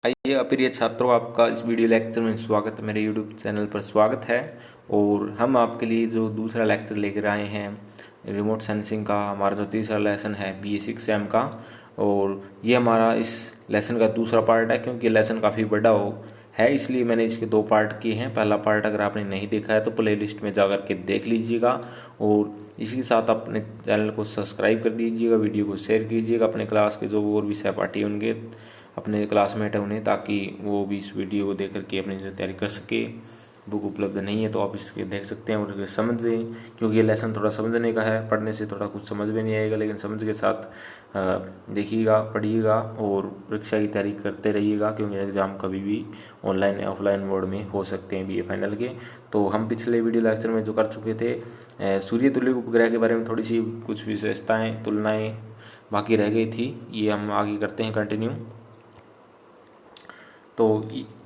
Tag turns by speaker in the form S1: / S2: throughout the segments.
S1: आइए अप्रिय छात्रों, आपका इस वीडियो लेक्चर में स्वागत है। मेरे यूट्यूब चैनल पर स्वागत है। और हम आपके लिए जो दूसरा लेक्चर लेकर आए हैं रिमोट सेंसिंग का, हमारा जो तीसरा लेसन है BA6M का। और ये हमारा इस लेसन का दूसरा पार्ट है, क्योंकि लेसन काफ़ी बड़ा है, इसलिए मैंने इसके दो पार्ट किए हैं। पहला पार्ट अगर आपने नहीं देखा है तो प्लेलिस्ट में जाकर के देख लीजिएगा, और इसी के साथ अपने चैनल को सब्सक्राइब कर दीजिएगा, वीडियो को शेयर कीजिएगा अपने क्लास के जो और भी सहपाठी होंगे, अपने क्लासमेट है उन्हें, ताकि वो भी इस वीडियो को देख करके अपनी तैयारी कर सके। बुक उपलब्ध नहीं है तो आप इसके देख सकते हैं और समझें, क्योंकि ये लेसन थोड़ा समझने का है। पढ़ने से थोड़ा कुछ समझ में नहीं आएगा, लेकिन समझ के साथ देखिएगा, पढ़िएगा और परीक्षा की तैयारी करते रहिएगा, क्योंकि एग्ज़ाम कभी भी ऑनलाइन या ऑफलाइन मोड में हो सकते हैं BA फाइनल के। तो हम पिछले वीडियो लेक्चर में जो कर चुके थे, सूर्य तुल्य उपग्रह के बारे में थोड़ी सी कुछ विशेषताएँ, तुलनाएँ बाकी रह गई थी, ये हम आगे करते हैं कंटिन्यू। तो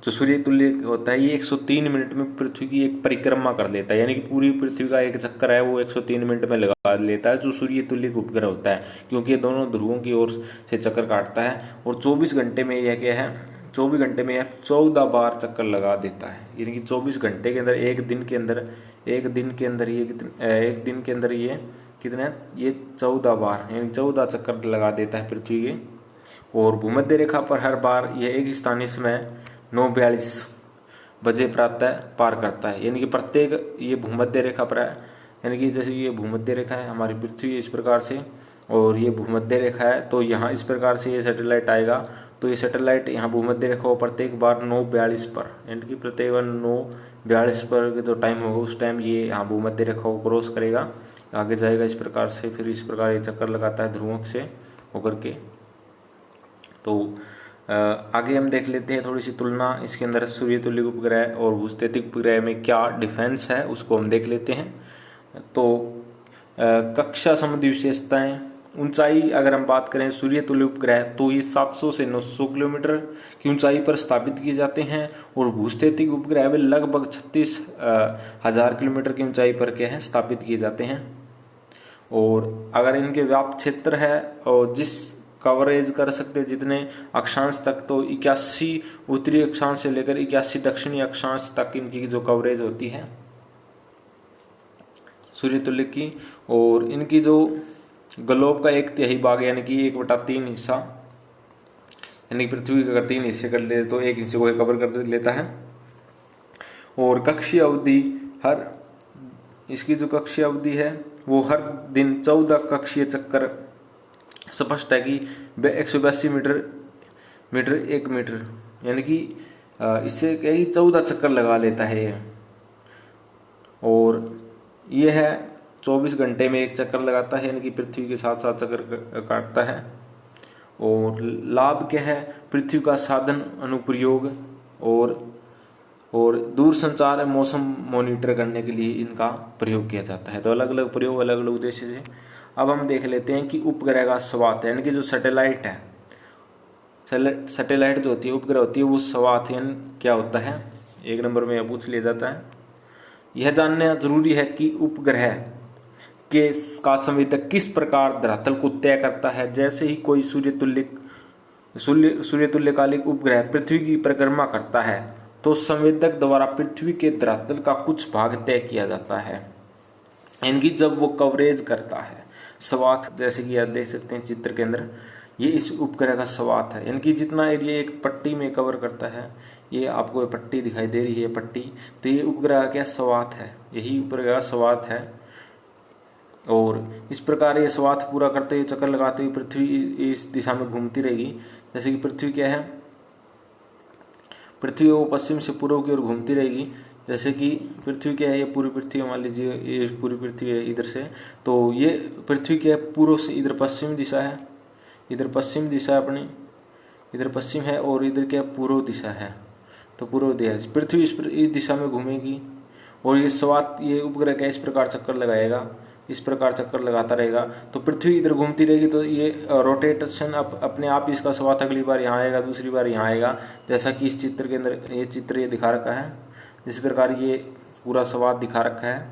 S1: जो सूर्य तुल्य होता है, ये 103 मिनट में पृथ्वी की एक परिक्रमा कर लेता है, यानी कि पूरी पृथ्वी का एक चक्कर है वो 103 मिनट में लगा लेता है, जो सूर्य तुल्य उपग्रह होता है, क्योंकि ये दोनों ध्रुवों की ओर से चक्कर काटता है। और 24 घंटे में यह क्या है, 24 घंटे में यह 14 बार चक्कर लगा देता है, यानी कि 24 घंटे के अंदर, एक दिन के अंदर ये कितने, ये 14 बार, यानी 14 चक्कर लगा देता है पृथ्वी के। और भूमध्य रेखा पर हर बार यह एक स्थानीय समय 9:42 बजे प्रातः पार करता है, यानी कि प्रत्येक ये भूमध्य रेखा पर है, यानी कि जैसे ये भूमध्य रेखा है, हमारी पृथ्वी इस प्रकार से, और ये भूमध्य रेखा है, तो यहाँ इस प्रकार से ये सैटेलाइट आएगा। तो ये सैटेलाइट यहाँ भूमध्य रेखा को प्रत्येक बार 9:42 पर, यानी कि प्रत्येक बार 9:42 पर जो टाइम होगा उस टाइम ये यहाँ भूमध्य रेखा को क्रॉस करेगा, आगे जाएगा इस प्रकार से, फिर इस प्रकार ये चक्कर लगाता है ध्रुवों से होकर के। तो आगे हम देख लेते हैं थोड़ी सी तुलना इसके अंदर सूर्य तुल्य उपग्रह और भूस्थितिक उपग्रह में क्या डिफरेंस है, उसको हम देख लेते हैं। तो कक्षा संबंधी विशेषताएं, ऊंचाई अगर हम बात करें सूर्य तुल्य उपग्रह, तो ये 700 से 900 किलोमीटर की ऊंचाई पर स्थापित किए जाते हैं, और भूस्थितिक उपग्रह वे लगभग 36,000 किलोमीटर की ऊंचाई पर क्या है स्थापित किए जाते हैं। और अगर इनके व्याप्त क्षेत्र है और जिस कवरेज कर सकते हैं जितने अक्षांश तक, तो 81 उत्तरी अक्षांश से लेकर 81 दक्षिणी अक्षांश तक इनकी जो कवरेज होती है सूर्य तुल्य की। और इनकी जो ग्लोब का 1/3 भाग, यानी कि 1/3 हिस्सा, यानी पृथ्वी का अगर 3 हिस्से कर ले तो 1 हिस्से को कवर कर लेता है। और कक्षीय अवधि, हर इसकी जो कक्षीय अवधि है वो हर दिन 14 कक्षीय चक्कर, स्पष्ट है कि 182 मीटर 1 मीटर, यानी कि इससे क्या है 14 चक्कर लगा लेता है ये। और ये है 24 घंटे में एक चक्कर लगाता है, यानी कि पृथ्वी के साथ साथ चक्कर काटता है। और लाभ क्या है, पृथ्वी का साधन अनुप्रयोग और दूर संचार मौसम मॉनिटर करने के लिए इनका प्रयोग किया जाता है। तो अलग अलग प्रयोग, अलग अलग उद्देश्य से। अब हम देख लेते हैं कि उपग्रह का स्वात, यानी कि जो सैटेलाइट है, सैटेलाइट जो होती है, उपग्रह होती है, वो स्वात यानी क्या होता है, 1 नंबर में पूछ लिया जाता है। यह जानना जरूरी है कि उपग्रह के का संवेदक किस प्रकार धरातल को तय करता है। जैसे ही कोई सूर्य तुल्यकालिक उपग्रह पृथ्वी की परिक्रमा करता है, तो संवेदक द्वारा पृथ्वी के धरातल का कुछ भाग तय किया जाता है, इनकी जब वो कवरेज करता है। स्वाथ, जैसे कि आप देख सकते हैं चित्र के अंदर, ये इस उपग्रह का स्वाथ है, यानी कि जितना एरिया एक पट्टी में कवर करता है, ये आपको पट्टी दिखाई दे रही है पट्टी, तो ये उपग्रह क्या स्वाथ है, यही उपग्रह का स्वाथ है। और इस प्रकार ये स्वाथ पूरा करते हुए, चक्कर लगाते हुए पृथ्वी इस दिशा में घूमती रहेगी। जैसे कि पृथ्वी क्या है, पृथ्वी वो पश्चिम से पूर्व की ओर घूमती रहेगी। जैसे कि पृथ्वी क्या है, ये पूरी पृथ्वी मान लीजिए, ये पूरी पृथ्वी है इधर से, तो ये पृथ्वी क्या है पूर्व से, इधर पश्चिम दिशा है, इधर पश्चिम दिशा अपनी, इधर पश्चिम है, और इधर क्या पूर्व दिशा है, तो पूर्व दिशा पृथ्वी इस दिशा में घूमेगी। और ये स्वात, ये उपग्रह क्या इस प्रकार चक्कर लगाएगा, इस प्रकार चक्कर लगाता रहेगा, तो पृथ्वी इधर घूमती रहेगी, तो ये रोटेशन अपने आप इसका स्वाथ अगली बार यहाँ आएगा, दूसरी बार यहाँ आएगा। जैसा कि इस चित्र के अंदर ये चित्र ये दिखा रखा है, जिस प्रकार ये पूरा स्वाथ दिखा रखा है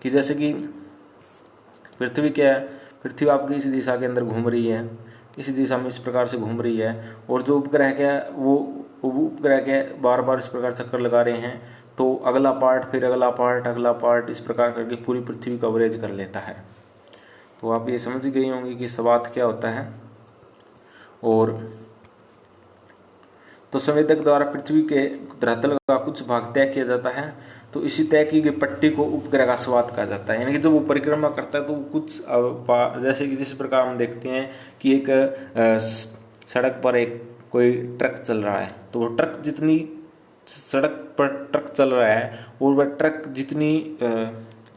S1: कि जैसे कि पृथ्वी क्या है, पृथ्वी आपकी इस दिशा के अंदर घूम रही है, इस दिशा में इस प्रकार से घूम रही है, और जो उपग्रह क्या है वो उपग्रह के बार बार इस प्रकार चक्कर लगा रहे हैं तो अगला पार्ट, फिर अगला पार्ट, अगला पार्ट, इस प्रकार करके पूरी पृथ्वी कवरेज कर लेता है। तो आप ये समझ गए होंगे कि स्वात क्या होता है। और तो संवेदक द्वारा पृथ्वी के धरातल का कुछ भाग तय किया जाता है, तो इसी तय की गई पट्टी को उपग्रह का स्वात कहा जाता है। यानी कि जब वो परिक्रमा करता है तो कुछ जैसे कि जिस प्रकार हम देखते हैं कि एक सड़क पर एक कोई ट्रक चल रहा है, तो वो ट्रक जितनी सड़क पर ट्रक चल रहा है और वह ट्रक जितनी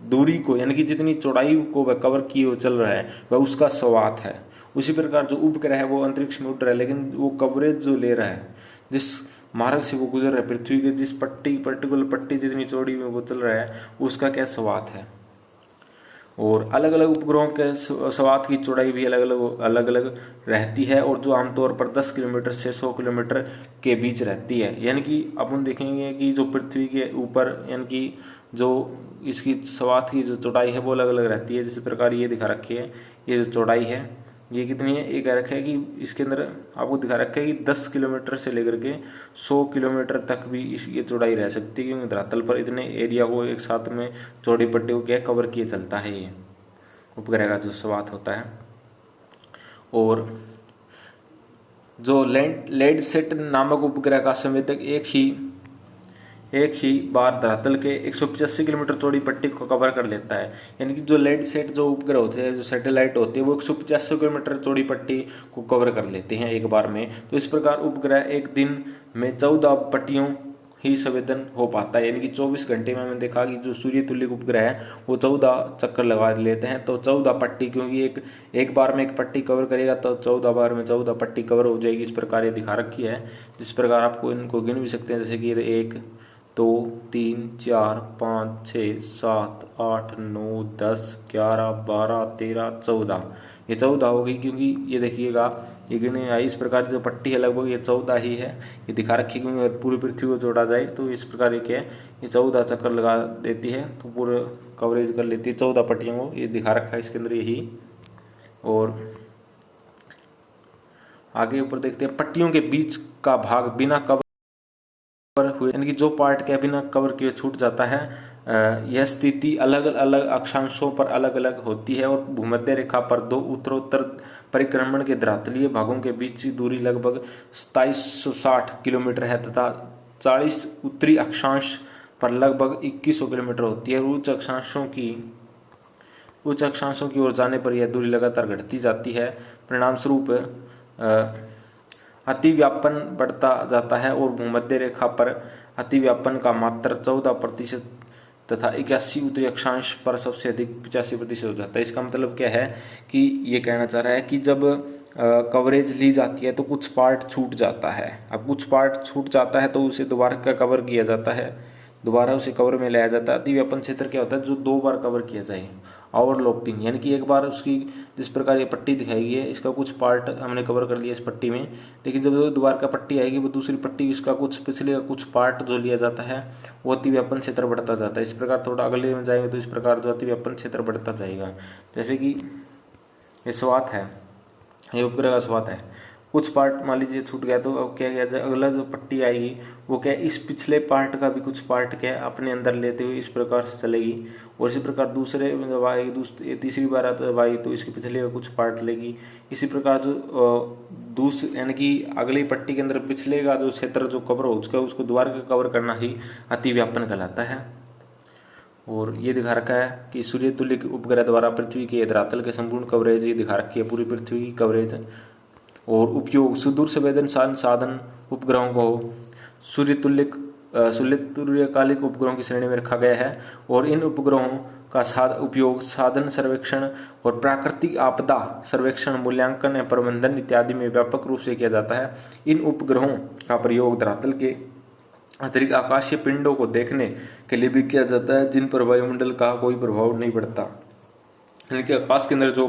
S1: दूरी को यानी कि जितनी चौड़ाई को वह कवर किए हुए चल रहा है वह उसका स्वात है। उसी प्रकार जो उपग्रह है वो अंतरिक्ष में उड़ रहा है, लेकिन वो कवरेज जो ले रहा है, जिस मार्ग से वो गुजर रहा है, पृथ्वी के जिस पर्टिकुलर पट्टी जितनी चौड़ी में वो चल रहा है उसका क्या स्वात है। और अलग अलग उपग्रहों के स्वात की चौड़ाई भी अलग अलग रहती है, और जो आमतौर पर 10 किलोमीटर से 100 किलोमीटर के बीच रहती है। यानी कि अपन देखेंगे कि जो पृथ्वी के ऊपर यानी कि जो इसकी स्वात की जो चौड़ाई है वो अलग अलग रहती है। जिस प्रकार ये दिखा रखी है, ये जो चौड़ाई है ये कितनी है, ये कह रखा है कि इसके अंदर आपको दिखा रखा है कि 10 किलोमीटर से लेकर के 100 किलोमीटर तक भी ये चौड़ाई रह सकती है, क्योंकि धरातल पर इतने एरिया को एक साथ में चौड़ी पट्टी को क्या कवर किए चलता है ये उपग्रह का जो स्वात होता है। और जो लैंडसैट नामक उपग्रह का संवेदक एक ही बार धरातल के 185 किलोमीटर चौड़ी पट्टी को कवर कर लेता है। यानी कि जो लैंडसैट जो उपग्रह होते हैं, जो सैटेलाइट होती है, वो 185 किलोमीटर चौड़ी पट्टी को कवर कर लेते हैं एक बार में। तो इस प्रकार उपग्रह एक दिन में 14 पट्टियों ही संवेदन हो पाता है। यानी कि 24 घंटे में मैंने देखा कि जो सूर्य तुल्य उपग्रह है वो 14 चक्कर लगा लेते हैं। तो 14 पट्टी, क्योंकि एक बार में एक पट्टी कवर करेगा तो 14 बार में 14 पट्टी कवर हो जाएगी। इस प्रकार ये दिखा रखी है, जिस प्रकार आपको इनको गिन भी सकते हैं, जैसे कि 1 2 3 4 5 6 7 8 9 10 11 12 13 14, ये 14 हो गई। क्योंकि ये देखिएगा ये गिने आई, इस प्रकार जो पट्टी है लगभग ये 14 ही है, ये दिखा रखी। क्योंकि पूरी पृथ्वी को जोड़ा जाए तो इस प्रकार ये क्या है, ये 14 चक्कर लगा देती है, तो पूरे कवरेज कर लेती है 14 पट्टियों को। ये दिखा रखा है इसके अंदर यही। और आगे ऊपर देखते हैं, पट्टियों के बीच का भाग बिना कवर हुए, यानी कि जो पार्ट के बिना कवर किए छूट जाता है, यह स्थिति अलग अलग अक्षांशों पर अलग अलग होती है। और भूमध्य रेखा पर 2 उत्तरोत्तर परिक्रमण के धरातलीय भागों के बीच की दूरी लगभग 2760 किलोमीटर है, तथा 40 उत्तरी अक्षांश पर लगभग 2100 किलोमीटर होती है। उच्च अक्षांशों की ओर जाने पर यह दूरी लगातार घटती जाती है। परिणाम स्वरूप अतिव्यापन बढ़ता जाता है, और भूमध्य रेखा पर अतिव्यापन का मात्र 14% तथा 81 उत्तरी अक्षांश पर सबसे अधिक 85% हो जाता है। इसका मतलब क्या है कि ये कहना चाह रहा है कि जब कवरेज ली जाती है तो कुछ पार्ट छूट जाता है। अब कुछ पार्ट छूट जाता है तो उसे दोबारा का कवर किया जाता है, दोबारा उसे कवर में लाया जाता है। अतिव्यापन क्षेत्र क्या होता है, जो 2 बार कवर किया जाए। ओवरलैपिंग यानी कि एक बार उसकी जिस प्रकार ये पट्टी दिखाई गई है, इसका कुछ पार्ट हमने कवर कर लिया इस पट्टी में, लेकिन जब दोबारा का पट्टी आएगी वो दूसरी पट्टी इसका कुछ पिछले का कुछ पार्ट जो लिया जाता है वो अतिव्यापन क्षेत्र बढ़ता जाता है। इस प्रकार थोड़ा अगले में जाएंगे तो इस प्रकार जो अतिव्यापन क्षेत्र बढ़ता जाएगा। जैसे कि ये स्वात है, ये उपग्रह का स्वात है, कुछ पार्ट मान लीजिए छूट गया तो अब क्या किया जाए, अगला जो पट्टी आएगी वो क्या इस पिछले पार्ट का भी कुछ पार्ट क्या अपने अंदर लेते हुए इस प्रकार से चलेगी। और इसी प्रकार दूसरे में जब आएगी, तीसरी बार जब आई तो इसके पिछले का कुछ पार्ट लेगी। इसी प्रकार जो दूसरे यानी कि अगली पट्टी के अंदर पिछले का जो क्षेत्र जो कवर हो चुका है उसको दोबारा कवर करना ही अतिव्यापन कहलाता है। और ये दिखा रखा है कि सूर्य तुल्य उपग्रह द्वारा पृथ्वी के धरातल के संपूर्ण कवरेज ये दिखा रखी है, पूरी पृथ्वी की कवरेज। और उपयोग सुदूर संवेदनशील साधन उपग्रहों को सूर्य तुल्यकालिक उपग्रहों की श्रेणी में रखा गया है। और इन उपग्रहों का उपयोग साधन सर्वेक्षण और प्राकृतिक आपदा सर्वेक्षण, मूल्यांकन एवं प्रबंधन इत्यादि में व्यापक रूप से किया जाता है। इन उपग्रहों का प्रयोग धरातल के अतिरिक्त आकाशीय पिंडों को देखने के लिए भी किया जाता है, जिन पर वायुमंडल का कोई प्रभाव नहीं पड़ता। यानी कि आकाश के अंदर जो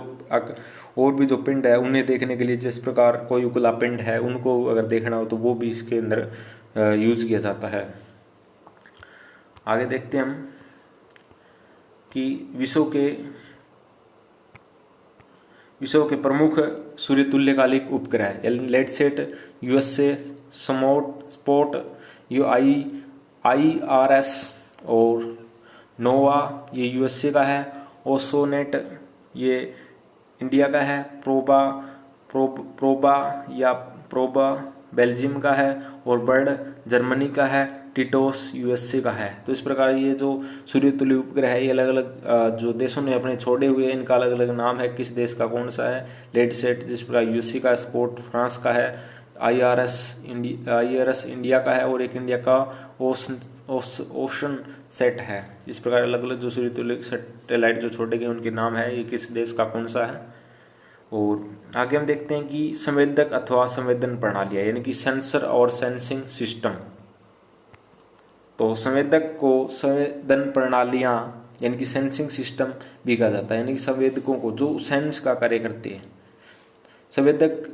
S1: और भी जो पिंड है उन्हें देखने के लिए, जिस प्रकार कोई उगला पिंड है उनको अगर देखना हो तो वो भी इसके अंदर यूज किया जाता है। आगे देखते हैं हम कि विश्व के प्रमुख सूर्य तुल्यकालिक उपग्रह लैंडसैट यूएस से स्पोर्ट ये IRS, और नोवा ये USA का है, ओसोनेट ये इंडिया का है, प्रोबा बेल्जियम का है, और बर्ड जर्मनी का है, टिटोस USA का है। तो इस प्रकार ये जो सूर्य तुल्य उपग्रह है ये अलग अलग जो देशों ने अपने छोड़े हुए, इनका अलग अलग नाम है, किस देश का कौन सा है। लेडसेट जिस प्रकार USA का, स्पोर्ट फ्रांस का है, IRS इंडिया का है, और एक इंडिया का ओशन सेट है। इस प्रकार अलग अलग जो सूर्य तुल्य सैटेलाइट जो छोड़े गए उनके नाम है, ये किस देश का कौन सा है। और आगे हम देखते हैं कि संवेदक अथवा संवेदन प्रणालियां, यानी कि सेंसर और सेंसिंग सिस्टम। तो संवेदक को संवेदन प्रणालियां यानी कि सेंसिंग सिस्टम भी कहा जाता है, यानी कि संवेदकों को जो सेंस का कार्य करते हैं। संवेदक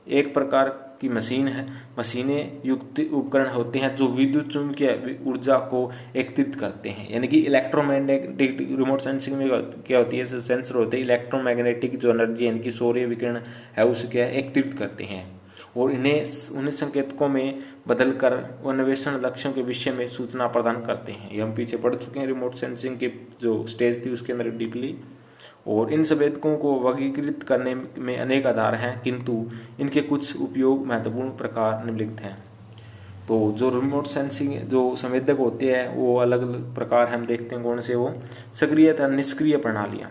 S1: एक प्रकार की मशीनें युक्त उपकरण होते हैं जो विद्युत चुंबकीय ऊर्जा को एकत्रित करते हैं, यानी कि इलेक्ट्रोमैग्नेटिक रिमोट सेंसिंग में क्या होती है, सेंसर होते हैं इलेक्ट्रोमैग्नेटिक जो एनर्जी यानी कि सौर्य विकिरण है उसे क्या एकत्रित करते हैं, और उन्हें संकेतकों में बदलकर अन्वेषण लक्ष्यों के विषय में सूचना प्रदान करते हैं। ये हम पीछे पढ़ चुके हैं रिमोट सेंसिंग की जो स्टेज थी उसके अंदर डीपली। और इन संवेदकों को वर्गीकृत करने में अनेक आधार हैं, किंतु इनके कुछ उपयोग महत्वपूर्ण प्रकार निम्नलिखित हैं। तो जो रिमोट सेंसिंग जो संवेदक होते हैं वो अलग अलग प्रकार हम देखते हैं कौन से, वो सक्रिय तथा निष्क्रिय प्रणालियां।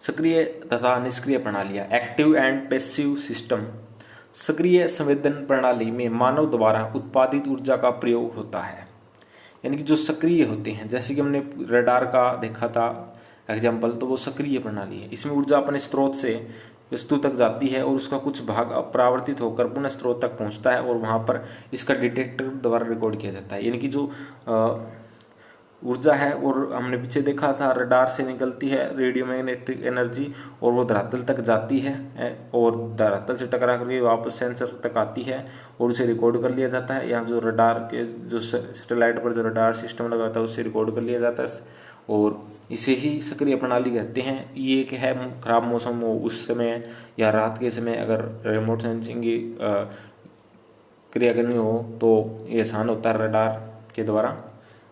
S1: सक्रिय तथा निष्क्रिय प्रणालियां, एक्टिव एंड पैसिव सिस्टम। सक्रिय संवेदन प्रणाली में मानव द्वारा उत्पादित ऊर्जा का प्रयोग होता है, यानी कि जो सक्रिय होते हैं, जैसे कि हमने रडार का देखा था एग्जाम्पल, तो वो सक्रिय प्रणाली है। इसमें ऊर्जा अपने स्रोत से वस्तु तक जाती है और उसका कुछ भाग अपरावर्तित होकर पुनः स्रोत तक पहुंचता है, और वहां पर इसका डिटेक्टर द्वारा रिकॉर्ड किया जाता है। यानी कि जो ऊर्जा है, और हमने पीछे देखा था रडार से निकलती है रेडियो मैग्नेटिक एनर्जी, और वो धरातल तक जाती है और धरातल से टकरा करके वापस सेंसर तक आती है और उसे रिकॉर्ड कर लिया जाता है। यहाँ जो रडार के जो सैटेलाइट पर जो रडार सिस्टम लगा होता है उससे रिकॉर्ड कर लिया जाता है, और इसे ही सक्रिय प्रणाली कहते हैं। ये एक है खराब मौसम हो उस समय या रात के समय अगर रिमोट सेंसिंग की क्रिया करनी हो तो ये आसान होता है रडार के द्वारा।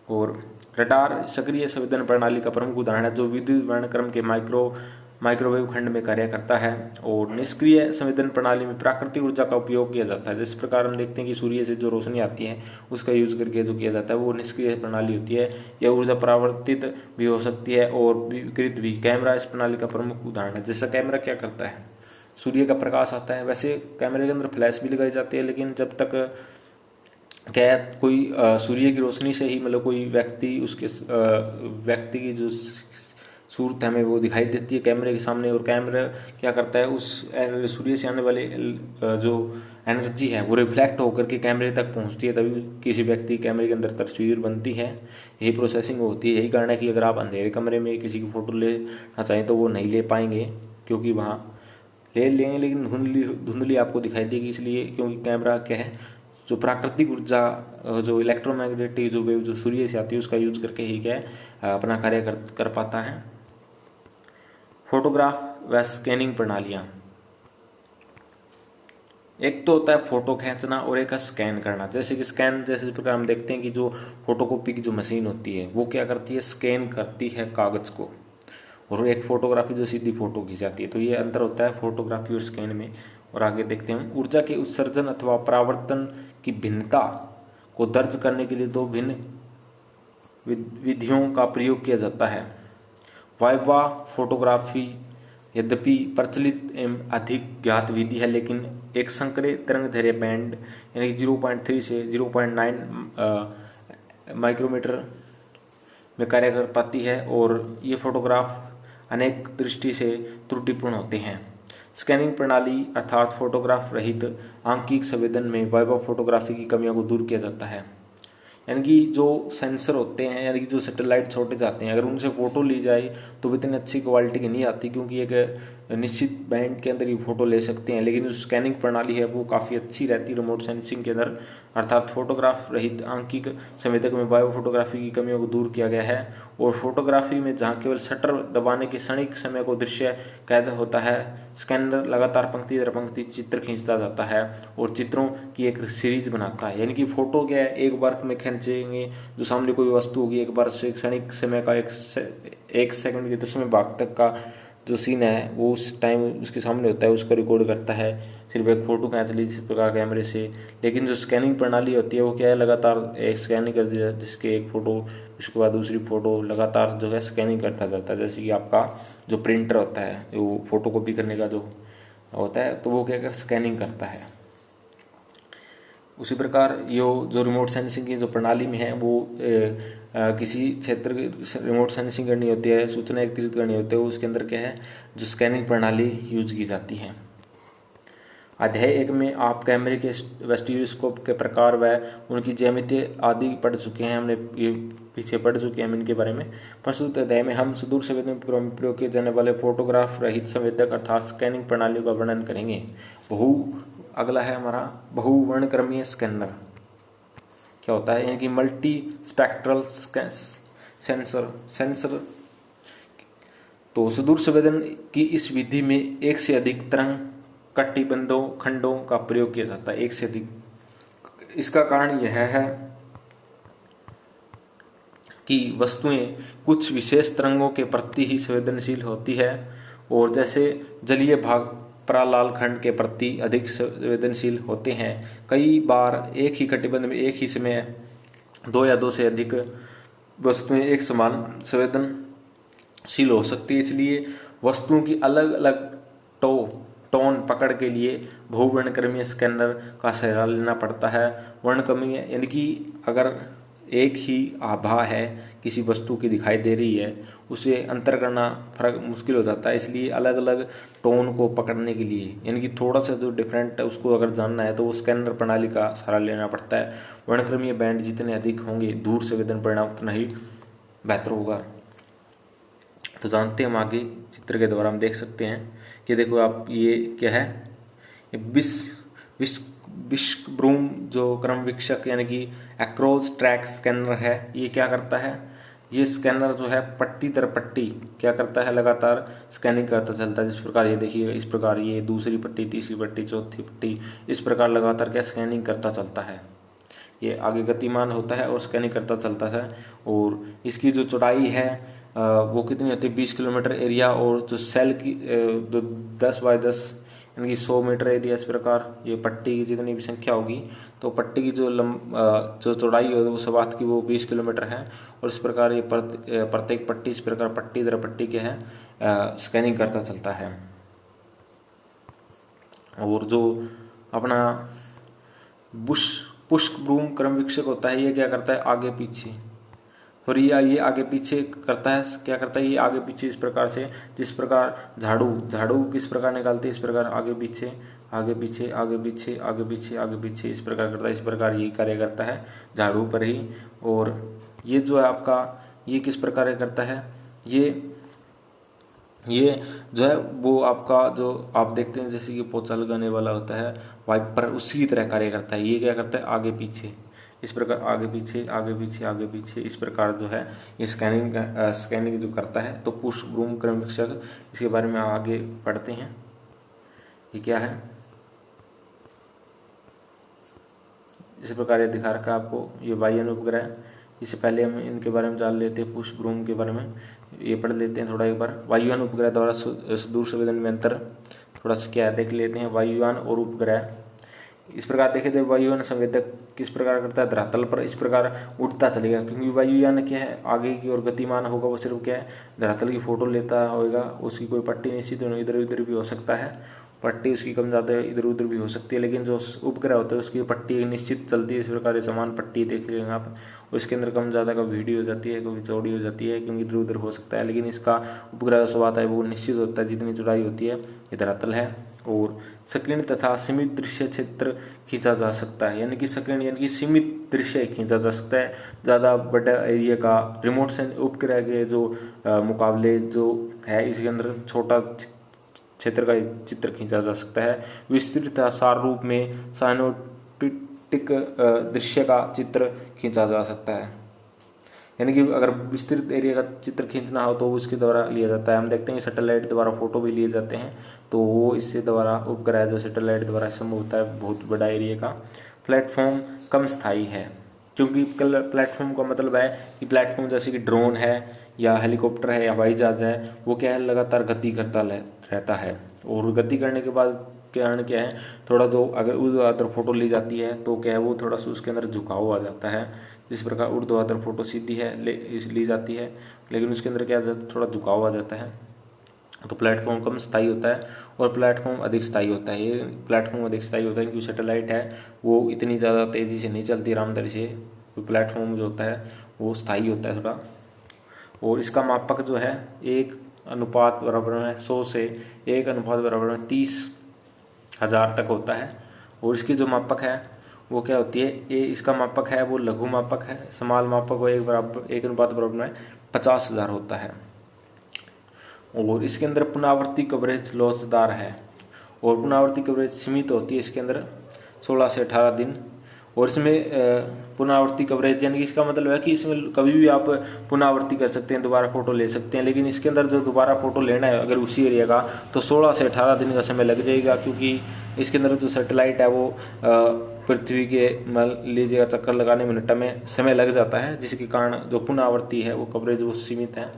S1: और रडार सक्रिय संवेदन प्रणाली का प्रमुख उदाहरण है जो विद्युत वर्णक्रम के माइक्रोवेव खंड में कार्य करता है। और निष्क्रिय संवेदन प्रणाली में प्राकृतिक ऊर्जा का उपयोग किया जाता है। जिस प्रकार हम देखते हैं कि सूर्य से जो रोशनी आती है उसका यूज करके जो किया जाता है वो निष्क्रिय प्रणाली होती है। यह ऊर्जा परावर्तित भी हो सकती है और विकिरित भी। कैमरा इस प्रणाली का प्रमुख उदाहरण है। जैसा कैमरा क्या करता है, सूर्य का प्रकाश आता है, वैसे कैमरे के अंदर फ्लैश भी लगाई जाती है, लेकिन जब तक क्या कोई सूर्य की रोशनी से ही मतलब कोई व्यक्ति उसके व्यक्ति की जो सूरत हमें वो दिखाई देती है कैमरे के सामने, और कैमरा क्या करता है उस सूर्य से आने वाले जो एनर्जी है वो रिफ्लेक्ट होकर के कैमरे तक पहुंचती है, तभी किसी व्यक्ति कैमरे के अंदर तस्वीर बनती है। यही प्रोसेसिंग होती है। यही कारण है कि अगर आप अंधेरे कमरे में किसी की फोटो लेना चाहें तो वो नहीं ले पाएंगे, क्योंकि वहाँ ले लेंगे लेकिन धुंधली आपको दिखाई देगी, इसलिए क्योंकि कैमरा क्या है जो प्राकृतिक ऊर्जा जो इलेक्ट्रोमैग्नेटिक जो वेव जो सूर्य से आती है उसका यूज करके ही क्या है अपना कार्य कर पाता है। फोटोग्राफ व स्कैनिंग प्रणालियां, एक तो होता है फोटो खींचना और एक है स्कैन करना। जैसे कि स्कैन जैसे प्रकार हम देखते हैं कि जो फोटोकॉपी की जो मशीन होती है वो क्या करती है, स्कैन करती है कागज को, और एक फोटोग्राफी जो सीधी फोटो खींचाती है। तो ये अंतर होता है फोटोग्राफी और स्कैन में। और आगे देखते हैं हम ऊर्जा के उत्सर्जन अथवा परावर्तन की भिन्नता को दर्ज करने के लिए दो भिन्न विधियों का प्रयोग किया जाता है। वाइवा फोटोग्राफी यद्यपि प्रचलित एवं अधिक ज्ञात विधि है, लेकिन एक संकरे तरंगदैर्घ्य बैंड यानी 0.3 से 0.9 माइक्रोमीटर में कार्य कर पाती है, और ये फोटोग्राफ अनेक दृष्टि से त्रुटिपूर्ण होते हैं। स्कैनिंग प्रणाली अर्थात फोटोग्राफ रहित आंकिक संवेदन में वाइवा फोटोग्राफी की कमियों को दूर किया जाता है। यानी कि जो सेंसर होते हैं यानी कि जो सैटेलाइट छोटे जाते हैं, अगर उनसे फोटो ली जाए तो वो इतनी अच्छी क्वालिटी की नहीं आती, क्योंकि एक निश्चित बैंड के अंदर ही फोटो ले सकते हैं, लेकिन जो स्कैनिंग प्रणाली है वो काफ़ी अच्छी रहती है रिमोट सेंसिंग के अंदर, अर्थात फोटोग्राफ रहित आंखिक संवेदक में बायो फोटोग्राफी की कमियों को दूर किया गया है। और फोटोग्राफी में जहाँ केवल शटर दबाने के क्षणिक समय को दृश्य कैद होता है, स्कैनर लगातार पंक्ति दर पंक्ति चित्र खींचता जाता है और चित्रों की एक सीरीज बनाता है। यानी कि फोटो क्या है, एक बार में खींचेंगे, जो सामने कोई वस्तु होगी एक बार से क्षणिक समय का एक सेकंड के 10वें भाग तक का जो सीन है वो उस टाइम उसके सामने होता है, उसको रिकॉर्ड करता है सिर्फ एक फोटो खींच ली इस प्रकार कैमरे से। लेकिन जो स्कैनिंग प्रणाली होती है वो क्या है, लगातार एक स्कैनिंग कर दी जाती है, जिसके एक फोटो उसके बाद दूसरी फोटो लगातार जो है स्कैनिंग करता जाता है। जैसे कि आपका जो प्रिंटर होता है, वो फोटो कॉपी करने का जो होता है, तो वो क्या कर स्कैनिंग करता है। उसी प्रकार यो जो रिमोट सेंसिंग की जो प्रणाली में है वो किसी क्षेत्र की रिमोट सेंसिंग करनी होती है, सूचना एकत्रित करनी होती है, उसके अंदर क्या है जो स्कैनिंग प्रणाली यूज की जाती है। अध्याय 1 में आप कैमरे के स्टीरियोस्कोप के प्रकार व उनकी ज्यामिति आदि पढ़ चुके हैं, हमने ये पीछे पढ़ चुके हैं इनके बारे में। प्रस्तुत अध्याय में हम सुदूर संवेदन उपकरणों में प्रयोग किए जाने वाले फोटोग्राफ रहित संवेदक अर्थात स्कैनिंग प्रणाली का वर्णन करेंगे। अगला है हमारा बहुवर्णक्रमीय स्कैनर क्या होता है, यानी कि मल्टी स्पेक्ट्रल सेंसर। तो सुदूर संवेदन की इस विधि में एक से अधिक तरंग कटिबंधों खंडों का प्रयोग किया जाता है, एक से अधिक। इसका कारण यह है कि वस्तुएं कुछ विशेष तरंगों के प्रति ही संवेदनशील होती है, और जैसे जलीय भाग परालाल खंड के प्रति अधिक संवेदनशील होते हैं। कई बार एक ही कटिबंध में एक ही समय 2 या 2 से अधिक वस्तुएं एक समान संवेदनशील हो सकती है, इसलिए वस्तुओं की अलग अलग टोन पकड़ के लिए बहुवर्णक्रमीय स्कैनर का सहारा लेना पड़ता है। वर्णक्रमीय यानी कि अगर एक ही आभा है किसी वस्तु की दिखाई दे रही है, उसे अंतर करना फर्क मुश्किल हो जाता है, इसलिए अलग अलग टोन को पकड़ने के लिए यानी कि थोड़ा सा जो डिफरेंट है उसको अगर जानना है तो वो स्कैनर प्रणाली का सहारा लेना पड़ता है। वर्णक्रमीय बैंड जितने अधिक होंगे दूर संवेदन परिणाम उतना ही बेहतर होगा। तो जानते हैं हम आगे चित्र के द्वारा हम देख सकते हैं कि देखो आप ये क्या है, विस्कब्रूम जो क्रम वीक्षक यानी कि एक्रोस ट्रैक स्कैनर है, ये क्या करता है, ये स्कैनर जो है पट्टी दर पट्टी क्या करता है, लगातार स्कैनिंग करता चलता है। जिस प्रकार ये देखिए, इस प्रकार ये दूसरी पट्टी, तीसरी पट्टी, चौथी पट्टी, इस प्रकार लगातार क्या स्कैनिंग करता चलता है। ये आगे गतिमान होता है और स्कैनिंग करता चलता है। और इसकी जो चौड़ाई है वो कितनी होती है, 20 किलोमीटर एरिया, और जो सेल की जो 10 बाय 10 यानी कि 100 मीटर एरिया। इस प्रकार ये पट्टी की जितनी भी संख्या होगी तो पट्टी की जो चौड़ाई होगी वो सवात की वो 20 किलोमीटर है। और इस प्रकार ये प्रत्येक पट्टी इस प्रकार पट्टी दर पट्टी के है स्कैनिंग करता चलता है। और जो अपना पुष्पब्रूम क्रम वीक्षक होता है, ये क्या करता है, आगे पीछे, और ये आगे पीछे करता है, क्या करता है, ये आगे पीछे इस प्रकार से, जिस प्रकार झाड़ू किस प्रकार निकालते हैं, इस प्रकार आगे पीछे आगे पीछे आगे पीछे आगे पीछे आगे पीछे इस प्रकार करता है। इस प्रकार यही कार्य करता है झाड़ू पर ही। और ये जो है आपका, ये किस प्रकार करता है, ये जो है वो आपका जो आप देखते हैं जैसे कि पोछा लगाने वाला होता है वाइपर, उसी की तरह कार्य करता है। ये क्या करता है, आगे पीछे इस प्रकार आगे पीछे आगे पीछे आगे पीछे इस प्रकार जो है ये स्कैनिंग जो करता है। तो पुष्पब्रूम क्रम वीक्षक, इसके बारे में आगे पढ़ते हैं। ये क्या है, इस प्रकार ये दिखा रखा है आपको, ये वायुयान उपग्रह। इससे पहले हम इनके बारे में जान लेते हैं, पुष्पब्रूम के बारे में ये पढ़ लेते हैं थोड़ा एक बार। वायुयान उपग्रह द्वारा सुदूर संवेदन में अंतर थोड़ा सा क्या है देख लेते हैं। वायुयान और उपग्रह इस प्रकार देखे तो वायुयान संवेदक किस प्रकार करता है, धरातल पर इस प्रकार उड़ता चलेगा, क्योंकि वायुयान क्या है आगे की ओर गतिमान होगा, वो सिर्फ क्या है धरातल की फोटो लेता होगा, उसकी कोई पट्टी निश्चित इधर उधर भी हो सकता है, पट्टी उसकी कम ज़्यादा इधर उधर भी हो सकती है, लेकिन जो उपग्रह होता है उसकी पट्टी निश्चित चलती है। इस प्रकार समान पट्टी देख लेंगे आप, उसके अंदर कम ज़्यादा कभी वीडियो हो जाती है, कभी चौड़ी हो जाती है, क्योंकि इधर उधर हो सकता है, लेकिन इसका उपग्रह जो स्वभाव है वो निश्चित होता है, जितनी चौड़ाई होती है ये धरातल है। और संकीर्ण तथा सीमित दृश्य क्षेत्र खींचा जा सकता है, यानी कि संकीर्ण यानी कि सीमित दृश्य खींचा जा सकता है। ज़्यादा बड़ा एरिया का रिमोट उपग्रह के जो मुकाबले जो है इसके अंदर छोटा क्षेत्र का चित्र खींचा जा सकता है। विस्तृत सार रूप में साइनोटिक दृश्य का चित्र खींचा जा सकता है। यानी कि अगर विस्तृत एरिया का चित्र खींचना हो तो उसके द्वारा लिया जाता है। हम देखते हैं सैटेलाइट द्वारा फोटो भी लिए जाते हैं, तो वो इससे द्वारा उपग्रह जो सैटेलाइट द्वारा संभव होता है बहुत बड़ा एरिया का। प्लेटफॉर्म कम स्थायी है, क्योंकि प्लेटफॉर्म का मतलब है कि प्लेटफॉर्म जैसे कि ड्रोन है या हेलीकॉप्टर है या हवाई जहाज है, वो क्या है लगातार गति करता रहता है। और गति करने के बाद कारण क्या है, थोड़ा जो अगर ऊर्ध्वाधर फोटो ली जाती है तो क्या है वो थोड़ा सा उसके अंदर झुकाव आ जाता है। जिस प्रकार ऊर्ध्वाधर फोटो सीधी है ली जाती है, लेकिन उसके अंदर क्या थोड़ा झुकाव आ जाता है। तो प्लेटफॉर्म कम स्थायी होता है और प्लेटफॉर्म अधिक स्थायी होता है। ये प्लेटफॉर्म अधिक स्थायी होता है क्योंकि सैटेलाइट है वो इतनी ज़्यादा तेज़ी से नहीं चलती आरामदारी से। तो प्लेटफॉर्म जो होता है वो स्थायी होता है थोड़ा। और इसका मापक जो है 1 बराबर में 100 से 1 बराबर में 30,000 तक होता है। और इसकी जो मापक है वो क्या होती है, ये इसका मापक है वो लघु मापक है। समाल मापक वो 1 अनुपात बराबर में 50,000 होता है। और इसके अंदर पुनरावर्ती कवरेज लोचदार है और पुनरावर्ती कवरेज सीमित होती है इसके अंदर 16 से 18 दिन। और इसमें पुनरावर्ती कवरेज यानी कि इसका मतलब है कि इसमें कभी भी आप पुनरावर्ती कर सकते हैं, दोबारा फोटो ले सकते हैं। लेकिन इसके अंदर जो दोबारा फोटो लेना है अगर उसी एरिया का, तो 16 से 18 दिन का समय लग जाएगा, क्योंकि इसके अंदर जो सैटेलाइट है वो पृथ्वी के मान लीजिएगा चक्कर लगाने मिनट में समय लग जाता है, जिसके कारण जो पुनरावर्ती है वो कवरेज वो सीमित है।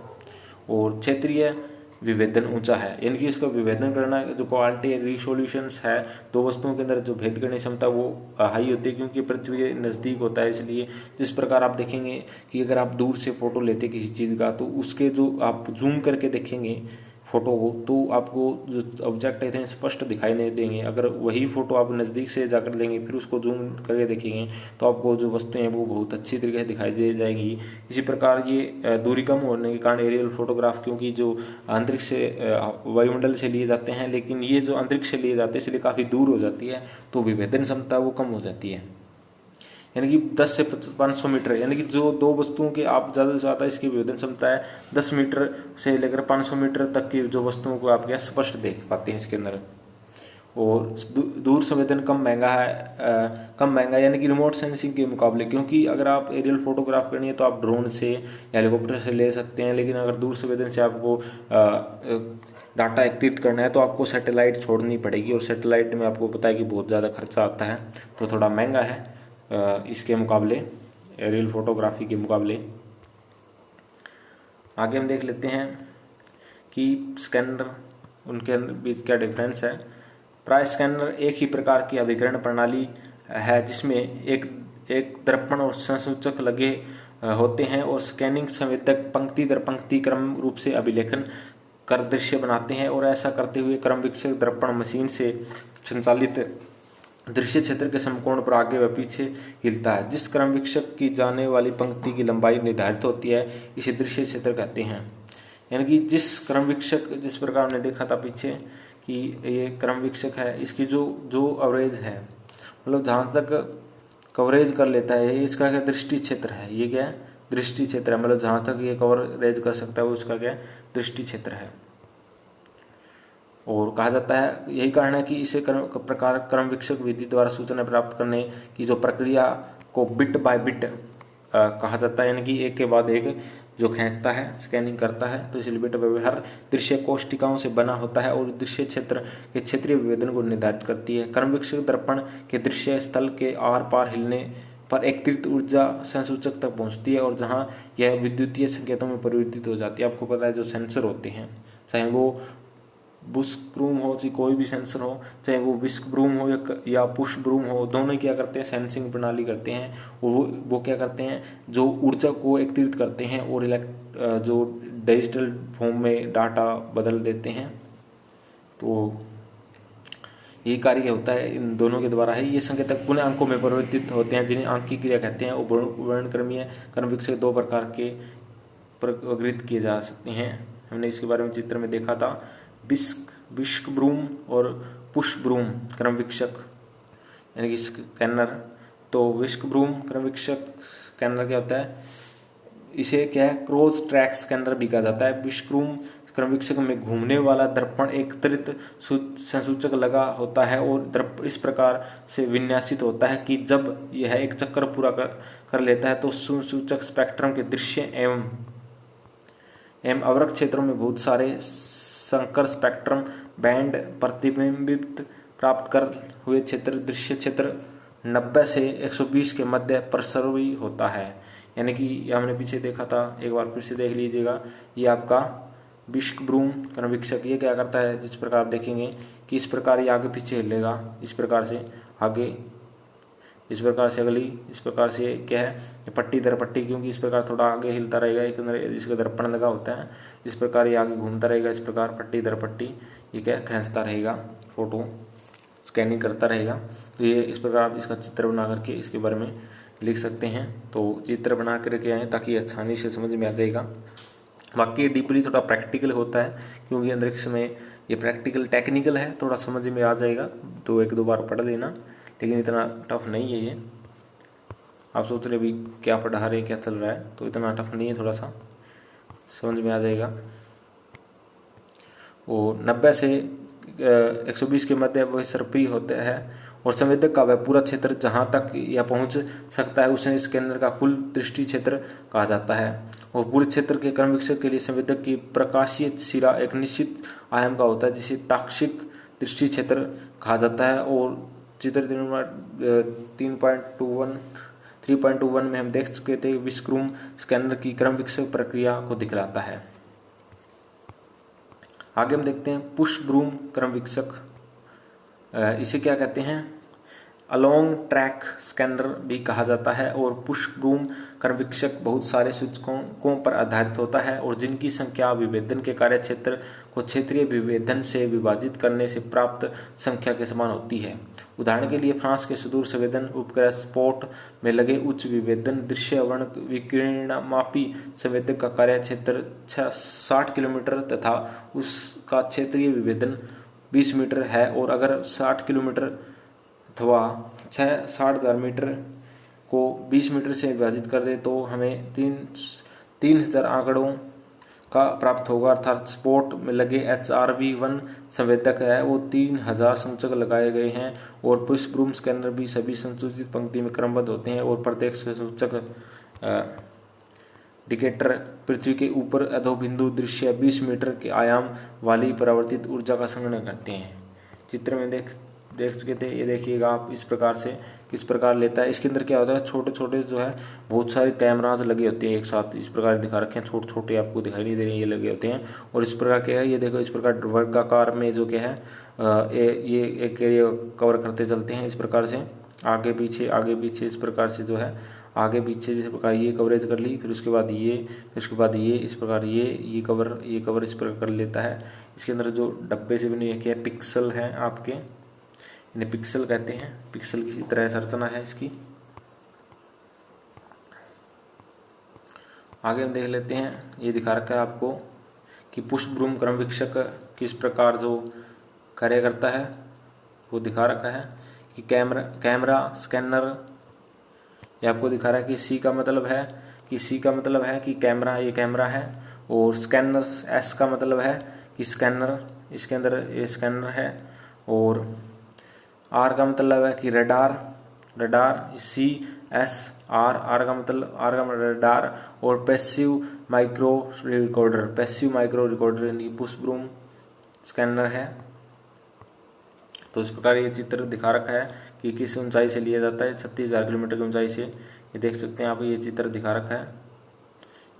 S1: और क्षेत्रीय विभेदन ऊंचा है, यानी कि इसका विभेदन करना जो क्वालिटी रिसोल्यूशंस है दो वस्तुओं के अंदर जो भेद करने की क्षमता वो हाई होती है, क्योंकि पृथ्वी के नज़दीक होता है। इसलिए जिस प्रकार आप देखेंगे कि अगर आप दूर से फोटो लेते किसी चीज़ का, तो उसके जो आप जूम करके देखेंगे फोटो को, तो आपको जो ऑब्जेक्ट है इतने स्पष्ट दिखाई नहीं देंगे। अगर वही फोटो आप नज़दीक से जाकर लेंगे फिर उसको जूम करके देखेंगे तो आपको जो वस्तुएं हैं वो बहुत अच्छी तरीके से दिखाई दे जाएंगी। इसी प्रकार ये दूरी कम होने के कारण एरियल फोटोग्राफ, क्योंकि जो अंतरिक्ष से वायुमंडल से लिए जाते हैं, लेकिन ये जो अंतरिक्ष से लिए जाते हैं इसलिए काफ़ी दूर हो जाती है, तो विभेदन क्षमता वो कम हो जाती है। यानी कि 10 से 500 मीटर, यानी कि जो दो वस्तुओं के आप ज़्यादा से ज़्यादा इसकी विभेदन क्षमता है 10 मीटर से लेकर 500 मीटर तक की जो वस्तुओं को आप क्या स्पष्ट देख पाते हैं इसके अंदर। और दूर संवेदन कम महंगा यानी कि रिमोट सेंसिंग के मुकाबले, क्योंकि अगर आप एरियल फोटोग्राफ करनी है तो आप ड्रोन से या हेलीकॉप्टर से ले सकते हैं, लेकिन अगर दूर संवेदन से आपको डाटा एकत्रित करना है तो आपको सैटेलाइट छोड़नी पड़ेगी। और सैटेलाइट में आपको पता है कि बहुत ज़्यादा खर्चा आता है, तो थोड़ा महंगा है इसके मुकाबले, एरियल फोटोग्राफी के मुकाबले। आगे हम देख लेते हैं कि स्कैनर उनके अंदर बीच क्या डिफरेंस है। प्राय स्कैनर एक ही प्रकार की अभिकरण प्रणाली है जिसमें एक दर्पण और संसूचक लगे होते हैं और स्कैनिंग संवेदक पंक्ति दर पंक्ति क्रम रूप से अभिलेखन कर दृश्य बनाते हैं। और ऐसा करते हुए क्रम विकसित दर्पण मशीन से संचालित दृश्य क्षेत्र के समकोण पर आगे व पीछे हिलता है। जिस क्रम विकसक की जाने वाली पंक्ति की लंबाई निर्धारित होती है इसे दृश्य क्षेत्र कहते हैं। यानी कि जिस क्रम विकसक, जिस प्रकार हमने देखा था पीछे कि ये क्रम विकसक है, इसकी जो अवरेज है, मतलब जहाँ तक कवरेज कर लेता है, इसका क्या दृष्टि क्षेत्र है। ये क्या है, दृष्टि क्षेत्र है, मतलब जहाँ तक ये कवरेज कर सकता है वो उसका क्या दृष्टि क्षेत्र है। और कहा जाता है यही कारण है कि इसे क्रम विकसक विधि द्वारा सूचना प्राप्त करने की जो प्रक्रिया को बिट बाय बिट कहा जाता है, यानी कि एक के बाद एक जो खींचता है, स्कैनिंग करता है, तो इसलिए बिट बाय बिट हर दृश्य कोष्टिकाओं से बना होता है और दृश्य क्षेत्र के क्षेत्रीय विभेदन को निर्धारित करती है। क्रम विकसक दर्पण के दृश्य स्थल के आर पार हिलने पर एकत्रित ऊर्जा संसूचक तक पहुंचती है और जहां यह विद्युतीय संकेतों में परिवर्तित हो जाती है। आपको पता है जो सेंसर होते हैं, चाहे वो बुश ब्रूम हो, चाहे कोई भी सेंसर हो, चाहे वो विस्क ब्रूम हो या पुश ब्रूम हो, दोनों क्या करते हैं, सेंसिंग प्रणाली करते हैं। और वो क्या करते हैं, जो ऊर्जा को एकत्रित करते हैं और जो डिजिटल फॉर्म में डाटा बदल देते हैं। तो ये कार्य होता है इन दोनों के द्वारा है। ये संकेतक पुनः अंकों में परिवर्तित होते हैं जिन्हें अंक की क्रिया कहते हैं। और वर्णक्रमीय क्रम विकसक दो प्रकार के वर्गीकृत किए जा सकते हैं। हमने इसके बारे में चित्र में देखा था, विस्क ब्रूम और पुश ब्रूम क्रम विकसक यानी कि स्कैनर। तो विस्क ब्रूम क्रम विकसक स्कैनर क्या होता है, इसे क्या है क्रॉस ट्रैक स्कैनर भी कहा जाता है। विस्क ब्रूम क्रमवीक्षक में घूमने वाला दर्पण एक त्वरित संसूचक लगा होता है और दर्पण इस प्रकार से विन्यासित होता है कि जब यह एक चक्कर पूरा कर लेता है तो संसूचक स्पेक्ट्रम के दृश्य एवं अवरक्त क्षेत्रों में बहुत सारे संकर स्पेक्ट्रम बैंड प्रतिबिंबित प्राप्त कर हुए क्षेत्र दृश्य क्षेत्र 90 से 120 के मध्य प्रसवी होता है। यानी कि ये हमने पीछे देखा था, एक बार फिर से देख लीजिएगा। ये आपका विस्क-ब्रूम क्रमवीक्षक ये क्या करता है, जिस प्रकार आप देखेंगे कि इस प्रकार ये आगे पीछे हिलेगा, इस प्रकार से आगे, इस प्रकार से अगली, इस प्रकार से क्या है ये पट्टी दर पट्टी, क्योंकि इस प्रकार थोड़ा आगे हिलता रहेगा, एक अंदर इसका दर्पण लगा होता है, इस प्रकार ये आगे घूमता रहेगा, इस प्रकार पट्टी दर पट्टी ये क्या खींचता रहेगा, फोटो स्कैनिंग करता रहेगा। तो ये इस प्रकार आप इसका चित्र बना करके इसके बारे में लिख सकते हैं। तो चित्र बना करके आएँ ताकि आसानी से समझ में आ जाएगा। बाकी डीपली थोड़ा प्रैक्टिकल होता है, क्योंकि अंतरिक्ष में ये प्रैक्टिकल टेक्निकल है, थोड़ा समझ में आ जाएगा तो एक दो बार पढ़ लेना, लेकिन इतना टफ नहीं है ये। आप सोच रहे अभी क्या पढ़ा रहे क्या चल रहा है, तो इतना टफ नहीं है, थोड़ा सा समझ में आ जाएगा। और 90 से 120 के मध्य वह सर्पी होते हैं और संवेदक का वह पूरा क्षेत्र जहां तक यह पहुंच सकता है उसे इसके अंदर का कुल दृष्टि क्षेत्र कहा जाता है। और पूरे क्षेत्र के क्रमवीक्षक के लिए संवेदक की प्रकाशीय सिरा एक निश्चित आयाम का होता है जिसे ताक्षिक दृष्टि क्षेत्र कहा जाता है। और चित्र 3.21 में हम देख चुके थे, विस्क-ब्रूम स्कैनर की क्रमवीक्षक प्रक्रिया को दिखलाता है। आगे हम देखते हैं पुश-ब्रूम क्रमवीक्षक। इसे क्या कहते हैं, अलोंग ट्रैक स्कैनर भी कहा जाता है। और पुश-ब्रूम क्रमवीक्षक बहुत सारे सूचकों पर आधारित होता है और जिनकी संख्या विभेदन के कार्य क्षेत्र को क्षेत्रीय विभेदन से विभाजित करने से प्राप्त संख्या के समान होती है। उदाहरण के लिए फ्रांस के सुदूर संवेदन उपग्रह स्पॉट में लगे उच्च विभेदन दृश्यवर्ण विकिरणमापी संवेदक का कार्य क्षेत्र 60 किलोमीटर तथा उसका क्षेत्रीय विभेदन 20 मीटर है। और अगर 60 किलोमीटर अथवा 60,000 मीटर को 20 मीटर से विभाजित कर दे तो हमें 3000 आंकड़ों का प्राप्त होगा। अर्थात स्पॉट में लगे HRV1 संवेदक है वो 3000 संसूचक लगाए गए हैं। और पुश-ब्रूम स्कैनर भी सभी संसूचित पंक्ति में क्रमबद्ध होते हैं और प्रत्येक संसूचक इंडिकेटर पृथ्वी के ऊपर अधोबिंदु दृश्य 20 मीटर के आयाम वाली परावर्तित ऊर्जा का संगणन करते हैं। चित्र में देख चुके थे, ये देखिएगा आप इस प्रकार से किस प्रकार लेता है। इसके अंदर क्या होता है, छोटे छोटे जो है बहुत सारे कैमराज लगे होते हैं एक साथ, इस प्रकार दिखा रखे हैं, छोटे छोटे आपको दिखाई नहीं दे रहे हैं, ये लगे होते हैं। और इस प्रकार क्या है, ये देखो इस प्रकार वर्गाकार में जो क्या है ये एक एरिया कवर करते चलते हैं इस प्रकार से, आगे पीछे इस प्रकार से जो है आगे पीछे जिस प्रकार ये कवरेज कर ली, फिर उसके बाद ये, फिर उसके बाद ये, इस प्रकार ये कवर इस प्रकार कर लेता है। इसके अंदर जो डब्बे से बने क्या पिक्सल हैं आपके, इन्हें पिक्सल कहते हैं। पिक्सल किसी तरह संरचना है इसकी। आगे हम देख लेते हैं, ये दिखा रखा है आपको कि पुश-ब्रूम क्रमवीक्षक किस प्रकार जो कार्य करता है वो दिखा रखा है कि कैमरा स्कैनर, ये आपको दिखा रहा है कि सी का मतलब है कि कैमरा, ये कैमरा है। और स्कैनर एस का मतलब है कि स्कैनर, इसके अंदर ये स्कैनर है। और आर का मतलब है कि रडार CSR का मतलब रडार। और पैसिव माइक्रो रिकॉर्डर यानी पुश-ब्रूम स्कैनर है। तो इस प्रकार ये चित्र दिखा रखा है कि किस ऊंचाई से लिया जाता है, 36,000 किलोमीटर की ऊंचाई से। ये देख सकते हैं आप, ये चित्र दिखा रखा है।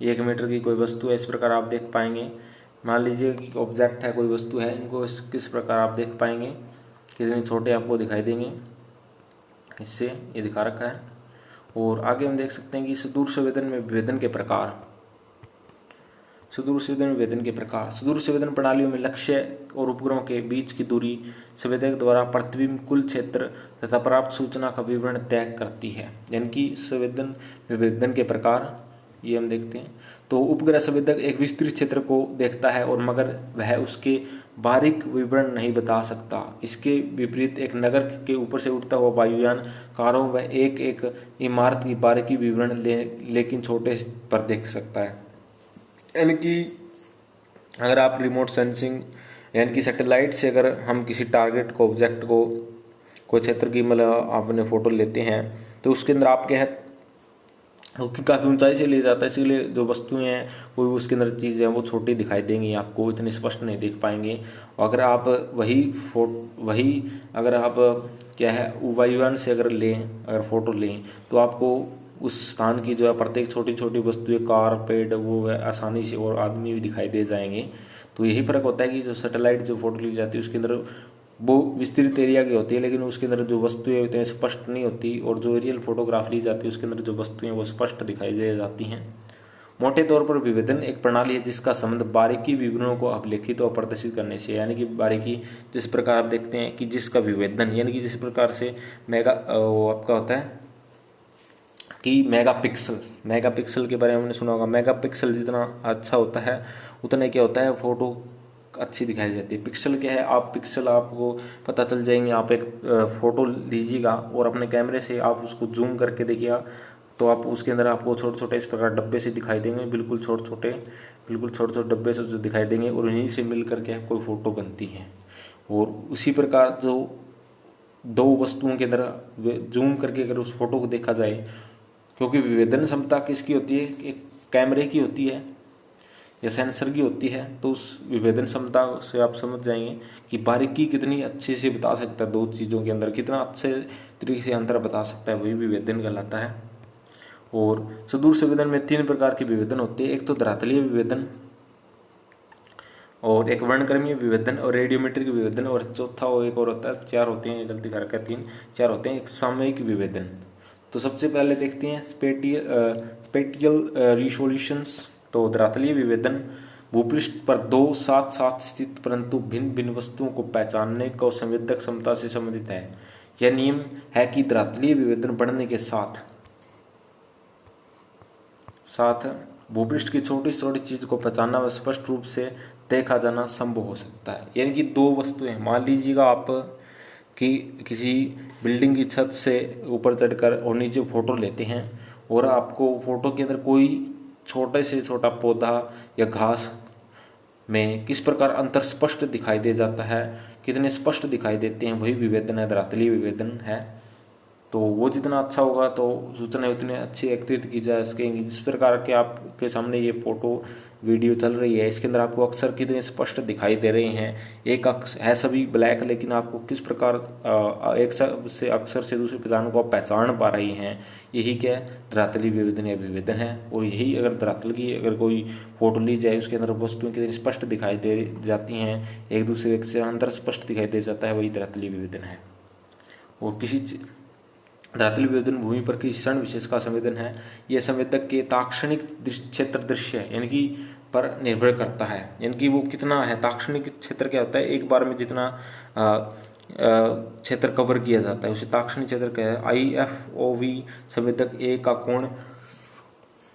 S1: 1 मीटर की कोई वस्तु है, इस प्रकार आप देख पाएंगे। मान लीजिए कि ऑब्जेक्ट है, कोई वस्तु है, इनको किस प्रकार आप देख पाएंगे, कितने छोटे आपको दिखाई देंगे, इससे ये दिखा रखा है। और आगे हम देख सकते हैं कि सुदूर संवेदन में विभेदन के प्रकार। सुदूर संवेदन प्रणालियों में लक्ष्य और उपग्रहों के बीच की दूरी संवेदक द्वारा प्रतिबिंब कुल क्षेत्र तथा प्राप्त सूचना का विवरण तय करती है। यानी कि संवेदन विभेदन के प्रकार ये हम देखते हैं। तो उपग्रह संवेदक एक विस्तृत क्षेत्र को देखता है और मगर वह उसके बारीक विवरण नहीं बता सकता। इसके विपरीत एक नगर के ऊपर से उड़ता हुआ वायुयान कारों व एक इमारत की बारीकी विवरण लेकिन छोटे पर देख सकता है। यानी कि अगर आप रिमोट सेंसिंग यानी कि सैटेलाइट से अगर हम किसी टारगेट को, ऑब्जेक्ट को, कोई क्षेत्र की मतलब आपने फोटो लेते हैं तो उसके अंदर आप क्या है, क्योंकि काफ़ी ऊंचाई से ले जाता है, इसीलिए जो वस्तुएं हैं कोई उसके अंदर चीज़ें हैं वो छोटी दिखाई देंगी, आपको इतनी स्पष्ट नहीं देख पाएंगे। और अगर आप वही अगर आप क्या है वायुयान से अगर अगर फोटो लें तो आपको उस स्थान की जो है प्रत्येक छोटी छोटी वस्तुएं, कार, पेड़, वो है आसानी से, और आदमी भी दिखाई दे जाएंगे। तो यही फर्क होता है कि जो सैटेलाइट जो फोटो ली जाती है उसके अंदर वो विस्तृत एरिया की होती है, लेकिन उसके अंदर जो वस्तुएं उतनी स्पष्ट नहीं होती, और जो एरियल फोटोग्राफ ली जाती है उसके अंदर जो वस्तुएं वो स्पष्ट दिखाई दे जाती हैं। मोटे तौर पर विभेदन एक प्रणाली है जिसका संबंध बारीकी विवरणों को अभिलेखित और प्रदर्शित करने से, यानी कि बारीकी जिस प्रकार आप देखते हैं कि जिसका विभेदन यानी कि जिस प्रकार से वो आपका होता है कि मेगापिक्सल के बारे में हमने सुना होगा। मेगापिक्सल जितना अच्छा होता है उतना क्या होता है, फोटो अच्छी दिखाई जाती है। पिक्सल क्या है, आप पिक्सल आपको पता चल जाएंगे। आप एक फोटो लीजिएगा और अपने कैमरे से आप उसको जूम करके देखिएगा तो आप उसके अंदर आपको छोटे छोटे इस प्रकार डब्बे से दिखाई देंगे, बिल्कुल छोटे छोटे डब्बे से जो दिखाई देंगे, और उन्हीं से मिल करके कोई फोटो बनती है। और उसी प्रकार जो दो वस्तुओं के अंदर जूम करके अगर उस फोटो को देखा जाए, क्योंकि विभेदन क्षमता किसकी होती है, एक कैमरे की होती है या सेंसर की होती है, तो उस विभेदन क्षमता से आप समझ जाएंगे कि बारीकी कितनी अच्छे से बता सकता है, दो चीज़ों के अंदर कितना अच्छे तरीके से अंतर बता सकता है, वही विभेदन कहलाता है। और सुदूर संवेदन में 3 प्रकार के विभेदन होते हैं, एक तो धरातलीय विभेदन, और एक वर्णक्रमीय विभेदन, और रेडियोमेट्रिक विभेदन, और चौथा वो एक और होता है, 4 होते हैं, गलती कर रखा है 3, 4 होते हैं, एक सामयिक विभेदन। तो सबसे पहले देखते हैं स्पेटियल रिसोल्यूशंस। तो धरातलीय विभेदन भूपृष्ठ पर 2 साथ साथ स्थित परंतु भिन्न भिन्न वस्तुओं को पहचानने को संवेदक क्षमता से संबंधित है। यह नियम है कि धरातलीय विभेदन बढ़ने के साथ भूपृष्ठ की छोटी छोटी चीज को पहचानना व स्पष्ट रूप से देखा जाना संभव हो सकता है। यानी कि दो वस्तुएं, मान लीजिएगा आप कि किसी बिल्डिंग की छत से ऊपर चढ़कर और नीचे फोटो लेते हैं, और आपको फोटो के अंदर कोई छोटे से छोटा पौधा या घास में किस प्रकार अंतर स्पष्ट दिखाई दे जाता है, कितने स्पष्ट दिखाई देते हैं, वही विभेदन है, धरातलीय विभेदन है। तो वो जितना अच्छा होगा तो सूचना उतनी अच्छी एकत्रित की जा सकेंगी। जिस प्रकार के आपके सामने ये फोटो वीडियो चल रही है, इसके अंदर आपको अक्षर कितने स्पष्ट दिखाई दे रहे हैं। एक अक्षर है सभी ब्लैक, लेकिन आपको किस प्रकार एक से अक्षर से दूसरे पहचान को आप पहचान पा रही हैं, यही क्या धरातलीय विभेदन या विभेदन है। और यही अगर धरातल की अगर कोई फोटो ली जाए उसके अंदर वस्तुएं कितनी स्पष्ट दिखाई दे जाती हैं, एक दूसरे से अंतर स्पष्ट दिखाई दे जाता है, वही धरातलीय विभेदन है। और धरातलीय विभेदन भूमि पर किसी क्षण विशेष का संवेदन है। यह संवेदक के ताक्षणिक क्षेत्र दृश्य यानी कि पर निर्भर करता है, यानी कि वो कितना है। ताक्षणिक क्षेत्र क्या होता है, एक बार में जितना क्षेत्र कवर किया जाता है उसे ताक्षणिक क्षेत्र क्या है। IFOV संवेदक ए का कोण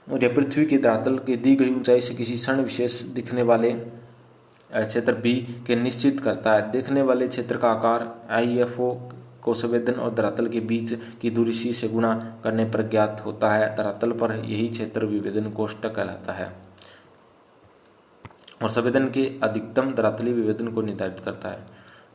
S1: या पृथ्वी के धरातल की दी गई ऊंचाई से किसी क्षण विशेष दिखने वाले क्षेत्र बी के निश्चित करता है। देखने वाले क्षेत्र का आकार IFO को संवेदन और धरातल के बीच की दूरी C से गुणा करने पर ज्ञात होता है। धरातल पर यही क्षेत्र विभेदन कोष्ठक कहलाता है और संवेदन के अधिकतम धरातलीय विभेदन को निर्धारित करता है।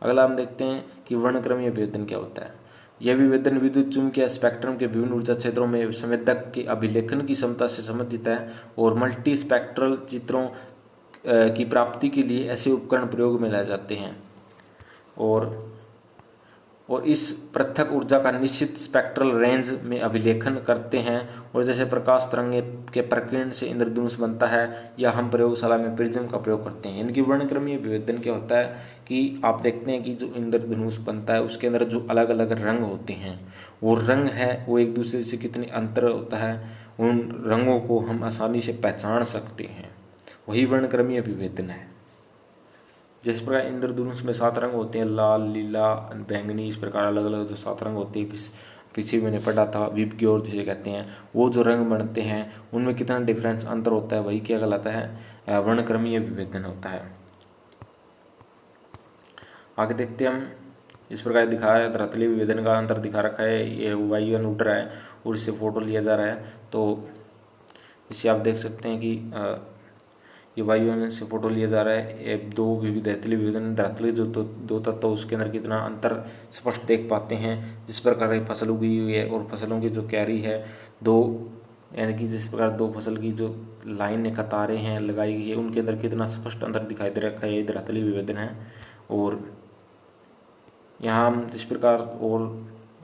S1: अगला हम देखते हैं कि वर्णक्रमीय विभेदन क्या होता है। यह विभेदन विद्युत चुम्बकीय स्पेक्ट्रम के विभिन्न ऊर्जा क्षेत्रों में संवेदक के अभिलेखन की क्षमता से संबंधित है और मल्टी स्पेक्ट्रल चित्रों की प्राप्ति के लिए ऐसे उपकरण प्रयोग में लाए जाते हैं और इस पृथक ऊर्जा का निश्चित स्पेक्ट्रल रेंज में अभिलेखन करते हैं। और जैसे प्रकाश तरंगे के प्रकीर्णन से इंद्रधनुष बनता है, या हम प्रयोगशाला में प्रिज्म का प्रयोग करते हैं। इनकी वर्णक्रमीय विभेदन क्या होता है कि आप देखते हैं कि जो इंद्रधनुष बनता है उसके अंदर जो अलग अलग रंग होते हैं, वो रंग है वो एक दूसरे से कितने अंतर होता है, उन रंगों को हम आसानी से पहचान सकते हैं, वही वर्णक्रमीय विभेदन है। जिस प्रकार इंद्रधनुष में 7 रंग होते हैं, लाल, लीला, बैंगनी, इस प्रकार अलग अलग जो 7 रंग होते हैं, पीछे मैंने पढ़ा था विबग्योर जिसे कहते हैं, वो जो रंग बनते हैं उनमें कितना डिफरेंस अंतर होता है, वही क्या कहलाता है, वर्णक्रमीय विभेदन होता है। आगे देखते हैं हम, इस प्रकार दिखा रहा है धरातलीय विभेदन का अंतर दिखा रखा है। ये वायुयान उड़ रहा है और इससे फोटो लिया जा रहा है, तो इसे आप देख सकते हैं कि ये वायुयान से फोटो लिया जा रहा है। दो विविध धरातलीय विवेदन, धरातलीय जो दो तत्व उसके अंदर कितना अंतर स्पष्ट देख पाते हैं। जिस प्रकार की फसल उगी हुई है और फसलों की जो क्यारी है, दो यानी कि जिस प्रकार दो फसल की जो लाइन कतारें हैं लगाई गई है, उनके अंदर कितना स्पष्ट अंतर दिखाई दे रखा है, ये धरातलीय विवेदन है। और यहाँ हम जिस प्रकार और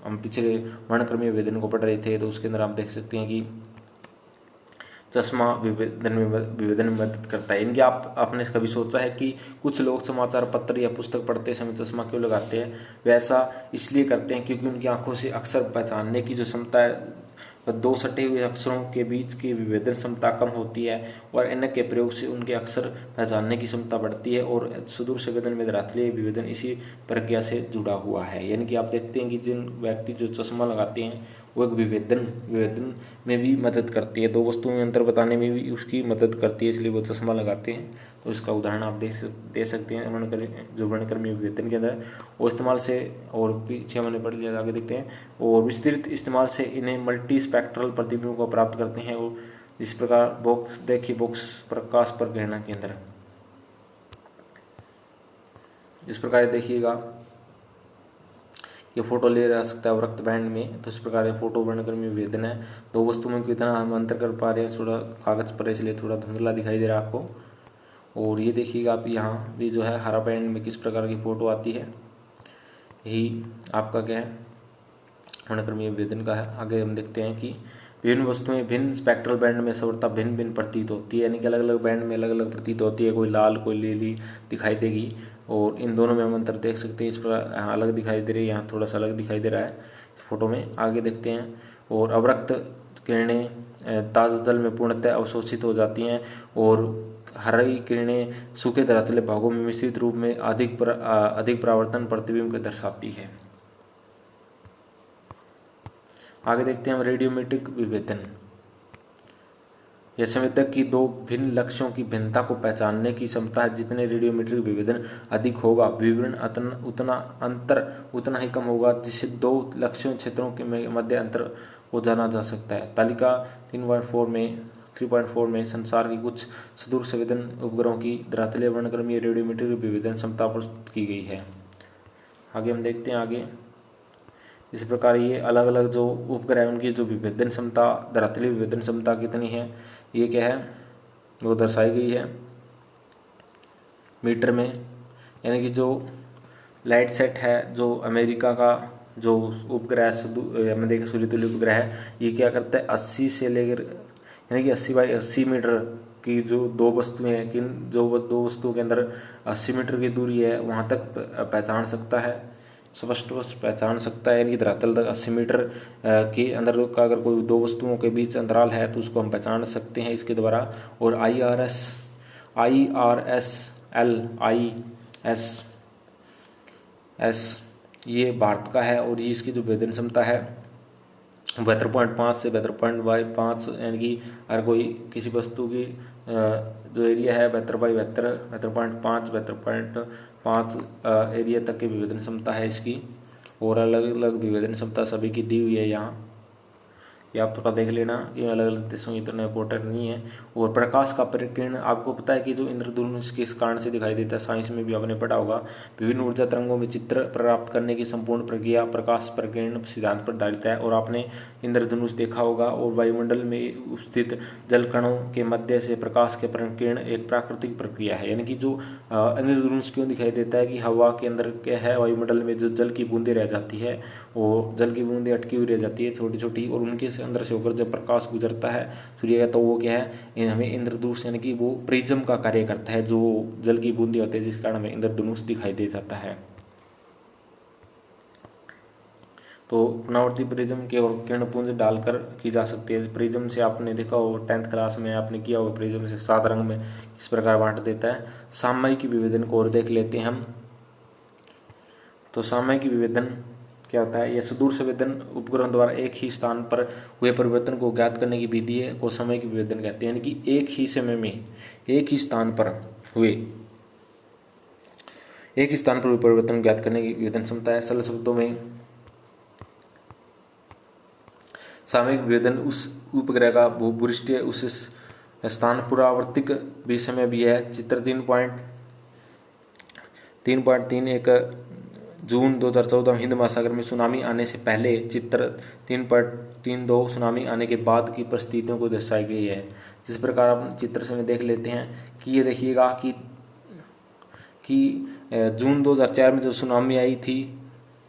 S1: हम पिछले वर्णक्रमीय विवेदन को पढ़ रहे थे, तो उसके अंदर आप देख सकते हैं कि चश्मा विवेदन में मदद करता है। इनके आप आपने कभी सोचा है कि कुछ लोग समाचार पत्र या पुस्तक पढ़ते समय चश्मा क्यों लगाते हैं? वैसा इसलिए करते हैं क्योंकि उनकी आंखों से अक्षर पहचानने की जो क्षमता है, दो सटे हुए अक्षरों के बीच की विवेदन क्षमता कम होती है और ऐनक के प्रयोग से उनके अक्षर पहचानने की क्षमता बढ़ती है। और सुदूर संवेदन में धरातलीय विवेदन इसी प्रक्रिया से जुड़ा हुआ है। यानी कि आप देखते हैं कि जिन व्यक्ति जो चश्मा लगाते हैं वो एक विवेदन में भी मदद करती है, दो वस्तुओं में अंतर बताने में भी उसकी मदद करती है, इसलिए वो चश्मा लगाते हैं। तो इसका उदाहरण आप दे सकते हैं जो वर्णक्रमीय विवेदन के अंदर वो इस्तेमाल से, और पीछे मैंने पढ़ लिया, आगे देखते हैं। और विस्तृत इस्तेमाल से इन्हें मल्टी स्पेक्ट्रल प्रतिबिंबों को प्राप्त करते हैं। और इस प्रकार बॉक्स देखिए, बॉक्स प्रकाश पर ग्रहण के अंदर इस प्रकार देखिएगा, ये फोटो ले जा सकता है रक्त बैंड में। तो इस प्रकार ये फोटो वर्णक्रमीय विवेदन है। दो वस्तुओं में कितना हम अंतर कर पा रहे हैं, थोड़ा कागज पर इसलिए थोड़ा धुंधला दिखाई दे रहा है आपको। और ये देखिएगा आप, यहाँ भी जो है हरा बैंड में किस प्रकार की फोटो आती है, यही आपका क्या है वर्णक्रमीय विवेदन का है। आगे हम देखते हैं कि विभिन्न वस्तुएं भिन्न स्पेक्ट्रल बैंड में सवरता भिन्न भिन्न प्रतीत होती है, यानी कि अलग अलग बैंड में अलग अलग प्रतीत होती है, कोई लाल कोई नीली दिखाई देगी। और इन दोनों में हम अंतर देख सकते हैं, इस प्रकार यहाँ अलग दिखाई दे रही है, यहाँ थोड़ा सा अलग दिखाई दे रहा है फोटो में। आगे देखते हैं, और अवरक्त किरणें ताज़ा जल में पूर्णतः अवशोषित हो जाती हैं और हरी किरणें सूखे धरातलीय भागों में मिश्रित रूप में अधिक परावर्तन प्रतिबिंब को दर्शाती है। आगे देखते हैं हम रेडियोमेट्रिक विवेदन। यह संवेदक की दो भिन्न लक्ष्यों की भिन्नता को पहचानने की क्षमता है। जितने रेडियोमेट्रिक विवेदन अधिक होगा, विवरण उतना ही कम होगा, जिससे दो लक्ष्यों क्षेत्रों के मध्य अंतर को जाना जा सकता है। तालिका 3.4 में संसार की कुछ सुदूर संवेदन उपग्रहों की धरातलीय वर्णक्रमीय रेडियोमेट्रिक विवेदन क्षमता प्रस्तुत की गई है। आगे हम देखते हैं, आगे इस प्रकार ये अलग अलग जो उपग्रह है उनकी जो विवेदन क्षमता, धरातलीय विवेदन क्षमता कितनी है, ये क्या है वो दर्शाई गई है मीटर में। यानी कि जो लाइट सेट है, जो अमेरिका का जो उपग्रह हमने देखा सूर्यतुल्य उपग्रह है, ये क्या करता है 80 से लेकर यानी कि 80 बाई 80 मीटर की जो दो वस्तुएं हैं, किन जो दो वस्तुओं के अंदर 80 मीटर की दूरी है वहाँ तक पहचान सकता है, स्पष्ट पहचान सकता है। यानी धरातल तक 80 मीटर के अंदर का अगर कोई दो वस्तुओं के बीच अंतराल है तो उसको हम पहचान सकते हैं इसके द्वारा। और IRS ये भारत का है और ये इसकी जो विवेदन क्षमता है 72.5 से 72.5, यानी कि अगर कोई किसी वस्तु की जो एरिया है 72.5 एरिया तक की विवेदन क्षमता है इसकी। और अलग अलग विवेदन क्षमता सभी की दी हुई है यहाँ, ये आप थोड़ा देख लेना, ये अलग अलग देशों में इतना इंपॉर्टेंट नहीं है। और प्रकाश का परिकिरण आपको पता है कि जो इंद्रधनुष किस कारण से दिखाई देता है, साइंस में भी आपने पढ़ा होगा। विभिन्न ऊर्जा तरंगों में चित्र प्राप्त करने की संपूर्ण प्रक्रिया प्रकाश परिकिरण सिद्धांत पर आधारित है। और आपने इंद्रधनुष देखा होगा, और वायुमंडल में स्थित जल कणों के मध्य से प्रकाश के परिकिरण एक प्राकृतिक प्रक्रिया है। यानी कि जो इंद्रधनुष क्यों दिखाई देता है कि हवा के अंदर क्या है, वायुमंडल में जो जल की बूंदें रह जाती है, वो जल की बूंदें अटकी हुई रह जाती है छोटी छोटी, और उनके अंदर से होकर जब प्रकाश गुजरता है सूर्य का, तो वो क्या है हमें इंद्रधनुष यानी कि वो प्रिज्म का कार्य करता है, जो जल की बूंदें होती है जिस कारण हमें इंद्रधनुष दिखाई दे जाता है। तो पुनरावर्ती प्रिज्म के और किरणपुंज डालकर की जा सकती है। प्रिज्म से आपने देखा हो 10th क्लास में आपने किया हो, प्रिज्म से 7 रंग में इस प्रकार बांट देता है। सामयिक विवेदन को और देख लेते हैं हम। तो सामयिक विवेदन क्या होता है, यह सुदूर संवेदन उपग्रहों द्वारा एक ही स्थान पर हुए परिवर्तन को ज्ञात करने की विधि है को सामयिक विवेदन कहते हैं। यानी कि एक ही समय में एक ही स्थान पर हुए परिवर्तन ज्ञात करने की विवेदन क्षमता है। सरल शब्दों में सामयिक विवेदन उस उपग्रह का भूपृष्ठीय उस स्थान पुरावर्तिक भी समय भी है। चित्र 3.3 एक जून 2014 हिंद महासागर में सुनामी आने से पहले, चित्र 3.32 सुनामी आने के बाद की परिस्थितियों को दर्शाई गई है। जिस प्रकार आप चित्र से में देख लेते हैं कि ये देखिएगा कि जून 2004 में जो सुनामी आई थी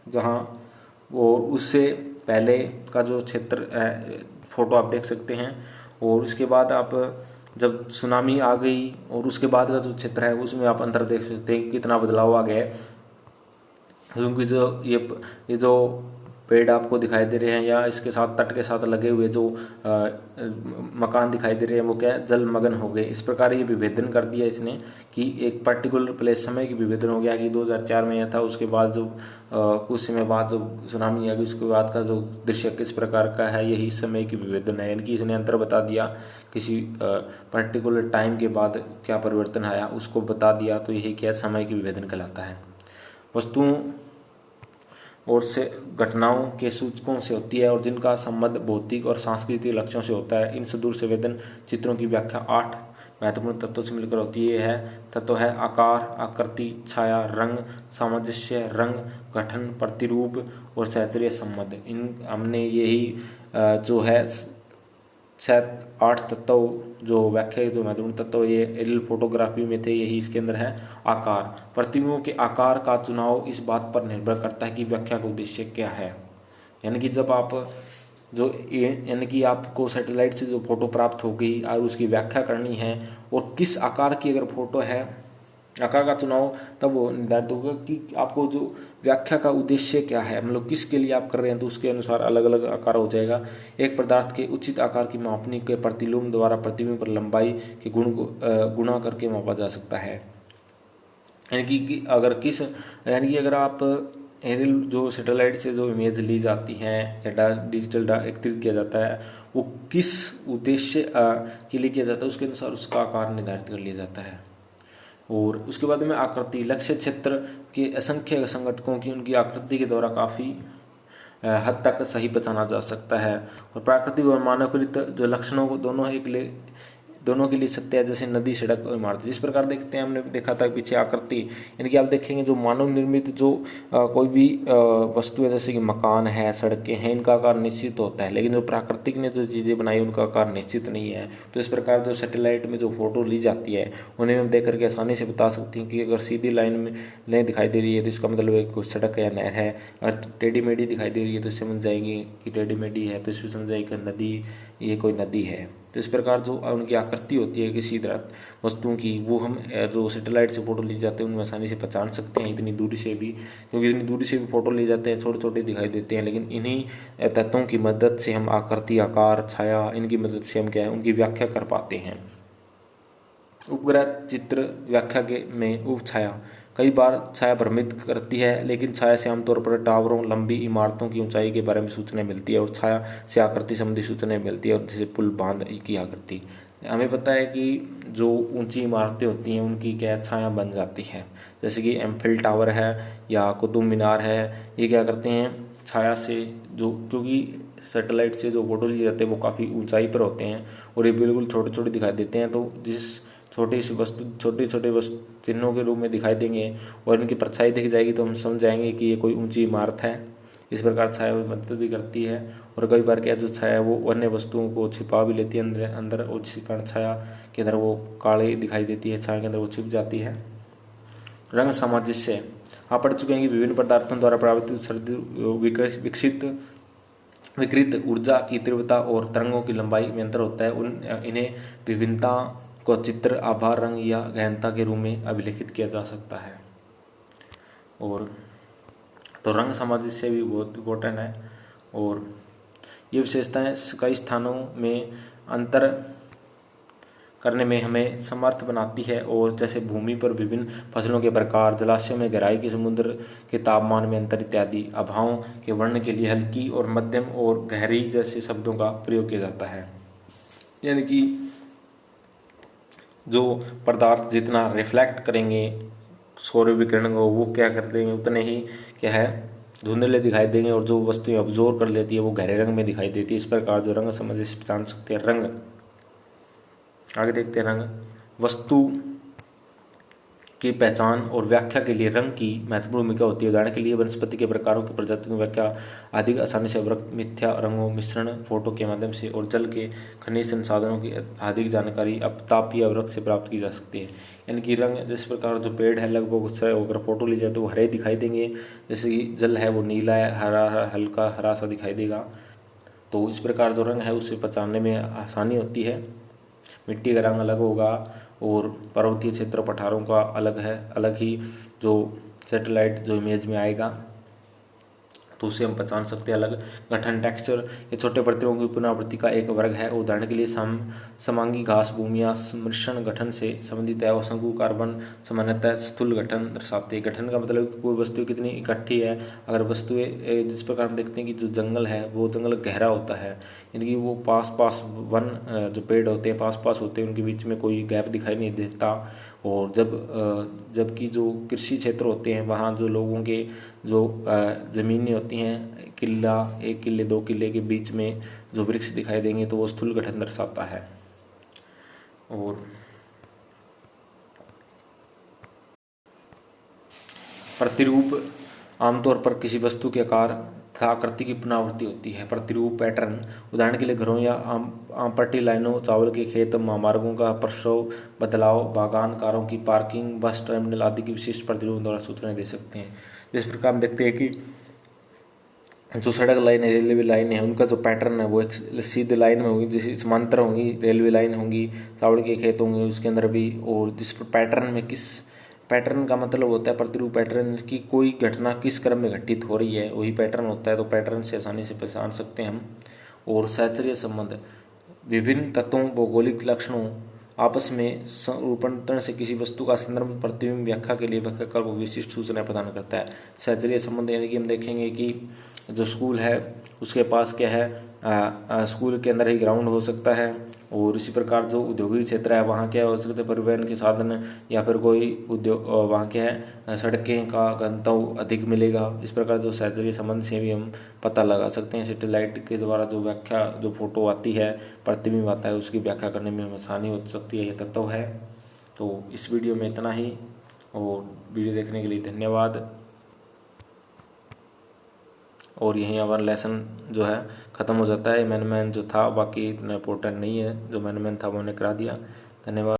S1: जहाँ, और उससे पहले का जो क्षेत्र है फोटो आप देख सकते हैं, और उसके बाद आप जब सुनामी आ गई और उसके बाद का जो क्षेत्र है उसमें आप अंतर देख सकते हैं कितना बदलाव आ गया है। क्योंकि जो ये जो पेड़ आपको दिखाई दे रहे हैं या इसके साथ तट के साथ लगे हुए जो मकान दिखाई दे रहे हैं वो क्या है, जलमग्न हो गए। इस प्रकार ये विभेदन कर दिया इसने कि एक पर्टिकुलर प्लेस समय की विभेदन हो गया कि 2004 में यह था, उसके बाद जो कुछ समय बाद जो सुनामी आ गई उसके बाद का जो दृश्य किस प्रकार का है, यही समय की विभेदन है। यानी कि इसने अंतर बता दिया, किसी पर्टिकुलर टाइम के बाद क्या परिवर्तन आया उसको बता दिया, तो यही क्या समय की विभेदन कहलाता है। वस्तुओं और से घटनाओं के सूचकों से होती है और जिनका संबंध भौतिक और सांस्कृतिक लक्ष्यों से होता है। इन सुदूर संवेदन चित्रों की व्याख्या 8 महत्वपूर्ण तत्वों से मिलकर होती है। तत्व है आकार, आकृति, छाया, रंग, सामंजस्य, रंग, गठन, प्रतिरूप और सहचर्य संबंध। इन हमने यही जो है 8 तत्व जो व्याख्या जो महत्वपूर्ण तत्व ये एरियल फोटोग्राफी में थे, यही इसके अंदर है। आकार, प्रतिबिंबों के आकार का चुनाव इस बात पर निर्भर करता है कि व्याख्या का उद्देश्य क्या है। यानी कि जब आप यानी कि आपको सैटेलाइट से जो फोटो प्राप्त हो गई और उसकी व्याख्या करनी है और किस आकार की अगर फोटो है, आकार का चुनाव तब वो निर्धारित होगा कि आपको जो व्याख्या का उद्देश्य क्या है, मतलब किसके लिए आप कर रहे हैं, तो उसके अनुसार अलग अलग आकार हो जाएगा। एक पदार्थ के उचित आकार की मापनी के प्रतिलोम द्वारा प्रतिबिंब पर लंबाई के गुण को गुणा करके मापा जा सकता है। यानी कि अगर आप एरियल जो सैटेलाइट से जो इमेज ली जाती हैं या डिजिटल एकत्रित किया जाता है, वो किस उद्देश्य के लिए किया जाता है उसके अनुसार उसका आकार निर्धारित कर लिया जाता है। और उसके बाद में आकृति, लक्ष्य क्षेत्र के असंख्य संघटकों की उनकी आकृति के द्वारा काफ़ी हद तक सही पहचाना जा सकता है। और प्राकृतिक और मानवकृत जो लक्षणों को दोनों के लिए सत्य है, जैसे नदी, सड़क और इमारत। जिस प्रकार देखते हैं, हमने देखा था पीछे आकृति, यानी कि आप देखेंगे जो मानव निर्मित जो कोई भी वस्तु है जैसे कि मकान है, सड़कें हैं, इनका आकार निश्चित होता है, लेकिन जो प्राकृतिक ने जो चीज़ें बनाई उनका आकार निश्चित नहीं है। तो इस प्रकार जो सैटेलाइट में जो फोटो ली जाती है उन्हें हम देख करके आसानी से बता सकते हैं कि अगर सीधी लाइन में नहीं दिखाई दे रही है तो इसका मतलब है कोई सड़क या नहर है, और टेढ़ी मेढ़ी दिखाई दे रही है तो इससे समझ जाएंगे कि टेढ़ी मेढ़ी है, तो इससे समझ जाएगी नदी, ये कोई नदी है। तो इस प्रकार जो उनकी आकृति होती है किसी तरह वस्तुओं की, वो हम जो सैटेलाइट से फोटो ली जाते हैं उनमें आसानी से पहचान सकते हैं इतनी दूरी से भी, क्योंकि इतनी दूरी से भी फोटो ले जाते हैं छोटे छोटे दिखाई देते हैं, लेकिन इन्हीं तत्वों की मदद से हम आकृति, आकार, छाया, इनकी मदद से हम क्या है उनकी व्याख्या कर पाते हैं। उपग्रह चित्र व्याख्या में उप छाया, कई बार छाया भ्रमित करती है, लेकिन छाया से आमतौर पर टावरों, लंबी इमारतों की ऊंचाई के बारे में सूचनाएं मिलती है और छाया से आकृति संबंधी सूचनाएं मिलती है, और जैसे पुल, बांध की आकृति। हमें पता है कि जो ऊंची इमारतें होती हैं उनकी क्या छाया बन जाती है, जैसे कि एम्फिल टावर है या कुतुब मीनार है, ये क्या करते हैं छाया से, जो क्योंकि सैटेलाइट से जो फोटो लिए जाते हैं वो काफ़ी ऊंचाई पर होते हैं और ये बिल्कुल छोटे छोटे दिखाई देते हैं, तो जिस छोटे छोटे वस्तु चिन्हों के रूप में दिखाई देंगे और इनकी परछाई दिख जाएगी तो हम समझ जाएंगे कि ये कोई ऊंची इमारत है। इस प्रकार छाया मदद भी करती है, और कई बार क्या जो छाया है वो अन्य वस्तुओं को छिपा भी लेती है अंदर, और जिस कारण छाया के अंदर वो काली दिखाई देती है, छाया के अंदर वो छिप जाती है। रंग सामंजस्य, आप पढ़ चुके हैं कि विभिन्न पदार्थों द्वारा प्रभावित विकृत ऊर्जा की तीव्रता और तरंगों की लंबाई में अंतर होता है। इन्हें विभिन्नता को चित्र, आभार, रंग या गहनता के रूप में अभिलेखित किया जा सकता है। और तो रंग सामंजस्य भी बहुत इम्पोर्टेंट है, और ये विशेषताएं कई स्थानों में अंतर करने में हमें समर्थ बनाती है, और जैसे भूमि पर विभिन्न फसलों के प्रकार, जलाशय में गहराई की, समुद्र के तापमान में अंतर इत्यादि। अभावों के वर्ण के लिए हल्की और मध्यम और गहरी जैसे शब्दों का प्रयोग किया जाता है। यानी कि जो पदार्थ जितना रिफ्लेक्ट करेंगे सौर विकिरण को, वो क्या कर देंगे उतने ही क्या है धुंधले दिखाई देंगे, और जो वस्तुएं अब्जॉर्ब कर लेती है वो गहरे रंग में दिखाई देती है। इस प्रकार जो रंग समझ से पहचान सकते हैं। रंग आगे देखते हैं रंग। वस्तु की पहचान और व्याख्या के लिए रंग की महत्वपूर्ण भूमिका होती है। उदाहरण के लिए वनस्पति के प्रकारों की प्रजातियों की व्याख्या अधिक आसानी से अवरक्त मिथ्या रंगों मिश्रण फोटो के माध्यम से और जल के खनिज संसाधनों की अधिक जानकारी अपतापीय अवरक्त से प्राप्त की जा सकती है। यानी कि रंग जिस प्रकार जो पेड़ है लगभग उससे अगर फोटो ली जाए तो वो हरे दिखाई देंगे, जैसे कि जल है वो नीला है, हरा हल्का हरा सा दिखाई देगा। तो इस प्रकार जो रंग है उसे पहचानने में आसानी होती है। मिट्टी का रंग अलग होगा और पर्वतीय क्षेत्र पठारों का अलग है, अलग ही जो सैटेलाइट जो इमेज में आएगा तो उसे हम पहचान सकते हैं अलग। गठन टेक्सचर ये छोटे प्रतिरों की पुनरावृत्ति का एक वर्ग है। उदाहरण के लिए समांगी घास भूमियाँ मिश्रण गठन से संबंधित है और शंकु कार्बन सामान्यतः स्थूल गठन दर्शाते हैं। गठन का मतलब कोई वस्तु कितनी इकट्ठी है। अगर वस्तुएं जिस प्रकार हम देखते हैं कि जो जंगल है वो जंगल गहरा होता है, यानी कि वो पास पास वन जो पेड़ होते हैं पास पास होते हैं, उनके बीच में कोई गैप दिखाई नहीं देता। और जबकि जो कृषि क्षेत्र होते हैं वहाँ जो लोगों के जो ज़मीनें होती हैं किला 1 किले 2 किले के बीच में जो वृक्ष दिखाई देंगे तो वो स्थूल गठन दर्शाता है। और प्रतिरूप आमतौर पर किसी वस्तु के आकार तथा आकृति की पुनरावृत्ति होती है। प्रतिरूप पैटर्न उदाहरण के लिए घरों या आम पट्टी लाइनों, चावल के खेत, महामार्गों का प्रसव बदलाव, बागान, कारों की पार्किंग, बस टर्मिनल आदि की विशिष्ट प्रतिरूप द्वारा सूचनाएं दे सकते हैं। जिस प्रकार हम देखते हैं कि जो सड़क लाइन है, रेलवे लाइन है, उनका जो पैटर्न है वो एक सीधी लाइन में होगी, जैसे समांतर होंगी रेलवे लाइन होंगी, चावल के खेत होंगे उसके अंदर भी। और जिस पैटर्न में किस पैटर्न का मतलब होता है प्रतिरूप पैटर्न की कोई घटना किस क्रम में घटित हो रही है वही पैटर्न होता है। तो पैटर्न से आसानी से पहचान सकते हैं हम। और सहचर्य संबंध विभिन्न तत्वों भौगोलिक लक्षणों आपस में रूपांतरण से किसी वस्तु का संदर्भ प्रतिबिंब व्याख्या के लिए व्याख्याकार को विशिष्ट सूचनाएं प्रदान करता है। सहचर्य संबंध यानी कि हम देखेंगे कि जो स्कूल है उसके पास क्या है, स्कूल के अंदर ही ग्राउंड हो सकता है। और इसी प्रकार जो औद्योगिक क्षेत्र है वहाँ क्या हो सकता है परिवहन के साधन या फिर कोई उद्योग वहाँ क्या है सड़कें का घनत्व अधिक मिलेगा। इस प्रकार जो सहचर्य संबंध से भी हम पता लगा सकते हैं। सैटेलाइट के द्वारा जो व्याख्या जो फोटो आती है प्रतिबिंब आता है उसकी व्याख्या करने में हमें आसानी हो सकती है, यह तत्व है। तो इस वीडियो में इतना ही और वीडियो देखने के लिए धन्यवाद। और यहीं हमारा लेसन जो है ख़त्म हो जाता है। मैन जो था बाकी इतना इम्पोर्टेंट नहीं है, जो मैन था वो मैंने करा दिया। धन्यवाद।